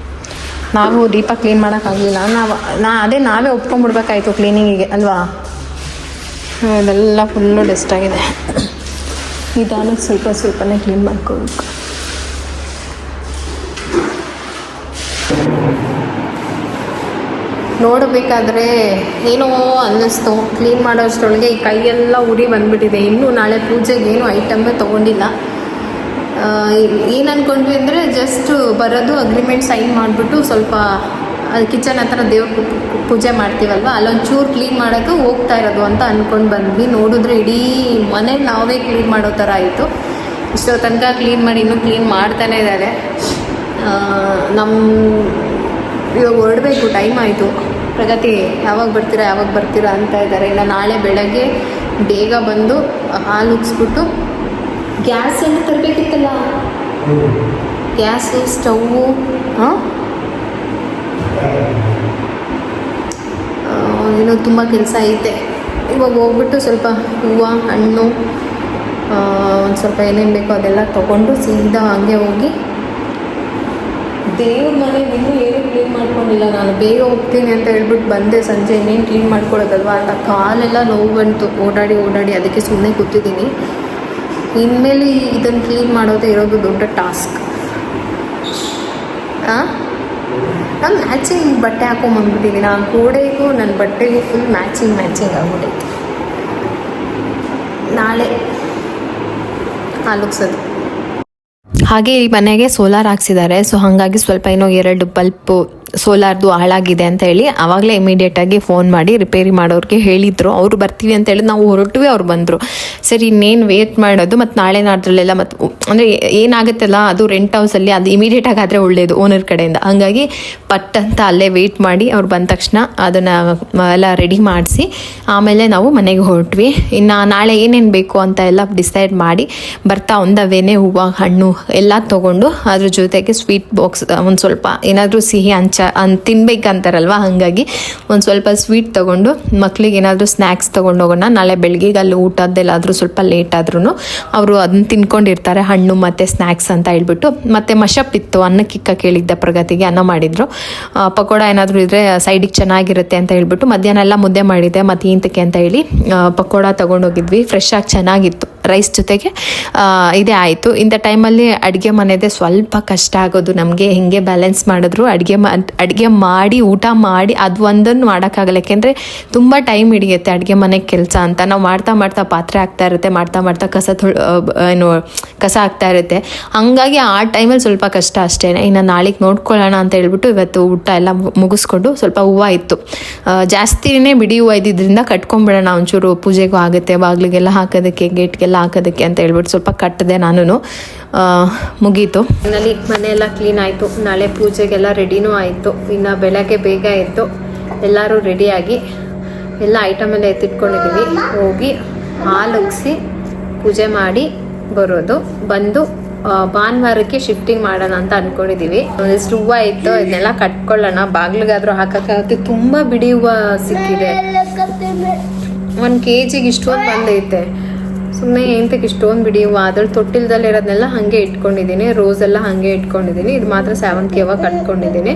ನಾವು ದೀಪ ಕ್ಲೀನ್ ಮಾಡೋಕ್ಕಾಗಲಿಲ್ಲ. ನಾವೇ ಒಪ್ಕೊಂಡ್ಬಿಡ್ಬೇಕಾಯ್ತು ಕ್ಲೀನಿಂಗಿಗೆ ಅಲ್ವಾ. ಇದೆಲ್ಲ ಫುಲ್ಲು ಡಸ್ಟ್ ಆಗಿದೆ. ನಿಧಾನಕ್ಕೆ ಸ್ವಲ್ಪನೇ ಕ್ಲೀನ್ ಮಾಡ್ಕೋಬೇಕು. ನೋಡಬೇಕಾದ್ರೆ ಏನೋ ಅನ್ನಿಸ್ತು. ಕ್ಲೀನ್ ಮಾಡೋಷ್ಟರೊಳಗೆ ಈ ಕೈಯೆಲ್ಲ ಉರಿ ಬಂದುಬಿಟ್ಟಿದೆ. ಇನ್ನೂ ನಾಳೆ ಪೂಜೆಗೆ ಏನೂ ಐಟಮ್ಮೇ ತೊಗೊಂಡಿಲ್ಲ. ಏನು ಅಂದ್ಕೊಂಡ್ವಿ ಅಂದರೆ ಜಸ್ಟ್ ಬರೋದು, ಅಗ್ರಿಮೆಂಟ್ ಸೈನ್ ಮಾಡಿಬಿಟ್ಟು ಸ್ವಲ್ಪ ಅದು ಕಿಚನ್ ಹತ್ರ ದೇವ್ರ ಪೂಜೆ ಮಾಡ್ತೀವಲ್ವ, ಅಲ್ಲೊಂಚೂರು ಕ್ಲೀನ್ ಮಾಡೋಕ್ಕೆ ಹೋಗ್ತಾ ಇರೋದು ಅಂತ ಅಂದ್ಕೊಂಡು ಬಂದ್ವಿ. ನೋಡಿದ್ರೆ ಇಡೀ ಮನೆ ನಾವೇ ಕ್ಲೀನ್ ಮಾಡೋ ಥರ ಆಯಿತು. ಇಷ್ಟೋ ತನಕ ಕ್ಲೀನ್ ಮಾಡಿ ಇನ್ನೂ ಕ್ಲೀನ್ ಮಾಡ್ತಾನೇ ಇದ್ದಾರೆ. ಇವಾಗ ಹೊರಡಬೇಕು, ಟೈಮ್ ಆಯಿತು. ಪ್ರಗತಿ ಯಾವಾಗ ಬರ್ತೀರಾ ಅಂತ ಇದ್ದಾರೆ. ಇಲ್ಲ ನಾಳೆ ಬೆಳಗ್ಗೆ ಬೇಗ ಬಂದು ಹಾಲು ಉಗಿಸ್ಬಿಟ್ಟು ಗ್ಯಾಸ್ ಎಲ್ಲ ತರಬೇಕಿತ್ತಲ್ಲ, ಗ್ಯಾಸು ಸ್ಟವ್ವು ಏನೋ ತುಂಬ ಕೆಲಸ ಐತೆ. ಇವಾಗ ಹೋಗ್ಬಿಟ್ಟು ಸ್ವಲ್ಪ ಹೂವು ಹಣ್ಣು ಒಂದು ಸ್ವಲ್ಪ ಏನೇನು ಬೇಕೋ ಅದೆಲ್ಲ ತೊಗೊಂಡು ಸೀದಾ ಹಂಗೆ ಹೋಗಿ ದೇವ್ರ ಮನೆಗೆ ಇನ್ನೂ ಏನೂ ಕ್ಲೀನ್ ಮಾಡ್ಕೊಂಡಿಲ್ಲ. ನಾನು ಬೇಗ ಹೋಗ್ತೀನಿ ಅಂತ ಹೇಳ್ಬಿಟ್ಟು ಬಂದೆ. ಸಂಜೆ ಇನ್ನೇನು ಕ್ಲೀನ್ ಮಾಡ್ಕೊಳ್ಳೋದಲ್ವಾ ಅಂತ ಕಾಲೆಲ್ಲ ನೋವು ಬಂತು ಓಡಾಡಿ. ಅದಕ್ಕೆ ಸುಮ್ಮನೆ ಕೂತಿದ್ದೀನಿ. ಇನ್ಮೇಲೆ ಇದನ್ನು ಕ್ಲೀನ್ ಮಾಡೋದೇ ಇರೋದು ದೊಡ್ಡ ಟಾಸ್ಕ್. ನಾನು ಮ್ಯಾಚಿಂಗ್ ಬಟ್ಟೆ ಹಾಕೊಂಬಂದ್ಬಿಟ್ಟಿದ್ದೀನಿ. ಆ ಗೋಡೆಗೂ ನನ್ನ ಬಟ್ಟೆಗೂ ಫುಲ್ ಮ್ಯಾಚಿಂಗ್ ಆಗ್ಬಿಟ್ಟೈತೆ. ನಾಳೆ ಹಾಲುಗ್ಸೋದು. ಹಾಗೆ ಈ ಮನೆಗೆ ಸೋಲಾರ್ ಹಾಕ್ಸಿದ್ದಾರೆ. ಸೊ ಹಾಗಾಗಿ ಸ್ವಲ್ಪ ಏನೋ 2 ಬಲ್ಪು ಸೋಲಾರ್ದು ಹಾಳಾಗಿದೆ ಅಂತ ಹೇಳಿ ಆವಾಗಲೇ ಇಮಿಡಿಯೇಟಾಗಿ ಫೋನ್ ಮಾಡಿ ರಿಪೇರಿ ಮಾಡೋರಿಗೆ ಹೇಳಿದರು. ಅವರು ಬರ್ತೀವಿ ಅಂತ ಹೇಳಿ ನಾವು ಹೊರಟ್ವಿ, ಅವ್ರು ಬಂದರು. ಸರಿ ಇನ್ನೇನು ವೇಟ್ ಮಾಡೋದು, ಮತ್ತು ನಾಳೆ ನಾಡ್ರಲ್ಲೆಲ್ಲ ಮತ್ತು ಅಂದರೆ ಏನಾಗುತ್ತಲ್ಲ ಅದು ರೆಂಟ್ ಹೌಸಲ್ಲಿ ಅದು ಇಮಿಡಿಯೇಟಾಗಿ ಆದರೆ ಒಳ್ಳೆಯದು ಓನರ್ ಕಡೆಯಿಂದ. ಹಾಗಾಗಿ ಪಟ್ ಅಂತ ಅಲ್ಲೇ ವೇಟ್ ಮಾಡಿ ಅವ್ರು ಬಂದ ತಕ್ಷಣ ಅದನ್ನು ಎಲ್ಲ ರೆಡಿ ಮಾಡಿಸಿ ಆಮೇಲೆ ನಾವು ಮನೆಗೆ ಹೊರಟ್ವಿ. ಇನ್ನು ನಾಳೆ ಏನೇನು ಬೇಕು ಅಂತ ಎಲ್ಲ ಡಿಸೈಡ್ ಮಾಡಿ ಬರ್ತಾ ಒಂದವೇನೆ ಹೂವು ಹಣ್ಣು ಎಲ್ಲ ತೊಗೊಂಡು ಅದ್ರ ಜೊತೆಗೆ ಸ್ವೀಟ್ ಬಾಕ್ಸ್ ಒಂದು ಸ್ವಲ್ಪ ಏನಾದರೂ ಸಿಹಿ ತಿನ್ಬೇಕಂತಾರಲ್ವ, ಹಾಗಾಗಿ ಒಂದು ಸ್ವಲ್ಪ ಸ್ವೀಟ್ ತೊಗೊಂಡು ಮಕ್ಳಿಗೆ ಏನಾದರೂ ಸ್ನ್ಯಾಕ್ಸ್ ತೊಗೊಂಡು ಹೋಗೋಣ. ನಾಳೆ ಬೆಳಗ್ಗೆಗೆ ಅಲ್ಲಿ ಊಟದ್ದೆಲ್ಲಾದರೂ ಸ್ವಲ್ಪ ಲೇಟ್ ಆದ್ರೂ ಅವರು ಅದನ್ನ ತಿನ್ಕೊಂಡಿರ್ತಾರೆ, ಹಣ್ಣು ಮತ್ತು ಸ್ನ್ಯಾಕ್ಸ್ ಅಂತ ಹೇಳ್ಬಿಟ್ಟು. ಮತ್ತು ಮಶಪ್ ಇತ್ತು, ಅನ್ನಕ್ಕಿಕ್ಕ ಕೇಳಿದ್ದೆ ಪ್ರಗತಿಗೆ, ಅನ್ನ ಮಾಡಿದರು. ಪಕೋಡ ಏನಾದರೂ ಇದ್ದರೆ ಸೈಡಿಗೆ ಚೆನ್ನಾಗಿರುತ್ತೆ ಅಂತ ಹೇಳ್ಬಿಟ್ಟು ಮಧ್ಯಾಹ್ನ ಎಲ್ಲ ಮುದ್ದೆ ಮಾಡಿದ್ದೆ ಮತ್ತು ಇಂತಕ್ಕೆ ಅಂತ ಹೇಳಿ ಪಕೋಡ ತೊಗೊಂಡೋಗಿದ್ವಿ. ಫ್ರೆಶ್ ಆಗಿ ಚೆನ್ನಾಗಿತ್ತು. ರೈಸ್ ಜೊತೆಗೆ ಇದೇ ಆಯಿತು. ಇಂಥ ಟೈಮಲ್ಲಿ ಅಡುಗೆ ಮನೆದೇ ಸ್ವಲ್ಪ ಕಷ್ಟ ಆಗೋದು ನಮಗೆ. ಹೆಂಗೆ ಬ್ಯಾಲೆನ್ಸ್ ಮಾಡಿದ್ರು ಅಡುಗೆ ಮಾಡಿ ಊಟ ಮಾಡಿ ಅದು ಒಂದನ್ನು ಮಾಡೋಕ್ಕಾಗಲ್ಲ. ಯಾಕೆಂದರೆ ತುಂಬ ಟೈಮ್ ಹಿಡಿಯುತ್ತೆ ಅಡುಗೆ ಮನೆಗೆ ಕೆಲಸ ಅಂತ. ನಾವು ಮಾಡ್ತಾ ಪಾತ್ರೆ ಆಗ್ತಾ ಇರುತ್ತೆ, ಮಾಡ್ತಾ ಕಸ ಆಗ್ತಾ ಇರುತ್ತೆ. ಹಾಗಾಗಿ ಆ ಟೈಮಲ್ಲಿ ಸ್ವಲ್ಪ ಕಷ್ಟ ಅಷ್ಟೇ. ಇನ್ನು ನಾಳೆಗೆ ನೋಡ್ಕೊಳ್ಳೋಣ ಅಂತ ಹೇಳ್ಬಿಟ್ಟು ಇವತ್ತು ಊಟ ಎಲ್ಲ ಮುಗಿಸ್ಕೊಂಡು ಸ್ವಲ್ಪ ಹೂವು ಇತ್ತು, ಜಾಸ್ತಿನೇ ಬಿಡಿ ಹೂವು ಇದ್ದಿದ್ದರಿಂದ ಕಟ್ಕೊಂಡ್ಬಿಡೋಣ, ಒಂಚೂರು ಪೂಜೆಗೂ ಆಗುತ್ತೆ, ಬಾಗಿಲಿಗೆಲ್ಲ ಹಾಕೋದಕ್ಕೆ ಗೇಟ್ಗೆಲ್ಲ ಹಾಕೋದಕ್ಕೆ ಅಂತ ಹೇಳ್ಬಿಟ್ಟು ಸ್ವಲ್ಪ ಕಟ್ಟಿದೆ. ನಾನು ಮುಗೀತು. ಮನೇಲಿ ಮನೆಯೆಲ್ಲ ಕ್ಲೀನ್ ಆಯಿತು. ನಾಳೆ ಪೂಜೆಗೆಲ್ಲ ರೆಡಿನೂ ಆಯಿತು. ಇನ್ನು ಬೆಳಗ್ಗೆ ಬೇಗ ಎದ್ದು ಎಲ್ಲರೂ ರೆಡಿಯಾಗಿ ಎಲ್ಲ ಐಟಮ್ ಎಲ್ಲ ಎತ್ತಿಟ್ಕೊಂಡಿದ್ದೀವಿ. ಹೋಗಿ ಹಾಲು ಉಗಿಸಿ ಪೂಜೆ ಮಾಡಿ ಬರೋದು. ಬಂದು ಭಾನುವಾರಕ್ಕೆ ಶಿಫ್ಟಿಂಗ್ ಮಾಡೋಣ ಅಂತ ಅಂದ್ಕೊಂಡಿದ್ದೀವಿ. ಒಂದಿಷ್ಟು ಹೂವು ಇತ್ತು, ಇದನ್ನೆಲ್ಲ ಕಟ್ಕೊಳ್ಳೋಣ, ಬಾಗಿಲಿಗಾದ್ರೂ ಹಾಕೋಕ್ಕಾಗುತ್ತೆ. ತುಂಬ ಬಿಡಿ ಹೂವು ಸಿಕ್ಕಿದೆ. 1 kg ಇಷ್ಟೊಂದು ಬಂದೈತೆ. ಸುಮ್ಮನೆ ಎಂತಕ್ಕೆ ಇಷ್ಟೊಂದು ಬಿಡಿ ಹೂವು. ಅದ್ರಲ್ಲಿ ತೊಟ್ಟಿಲ್ದಲ್ಲಿ ಇರೋದನ್ನೆಲ್ಲ ಹಾಗೆ ಇಟ್ಕೊಂಡಿದ್ದೀನಿ. ರೋಸ್ ಎಲ್ಲ ಹಾಗೆ ಇಟ್ಕೊಂಡಿದ್ದೀನಿ. ಇದು ಮಾತ್ರ ಸೇವಂತಿಗೆ ಹೂವು ಕಟ್ಕೊಂಡಿದ್ದೀನಿ.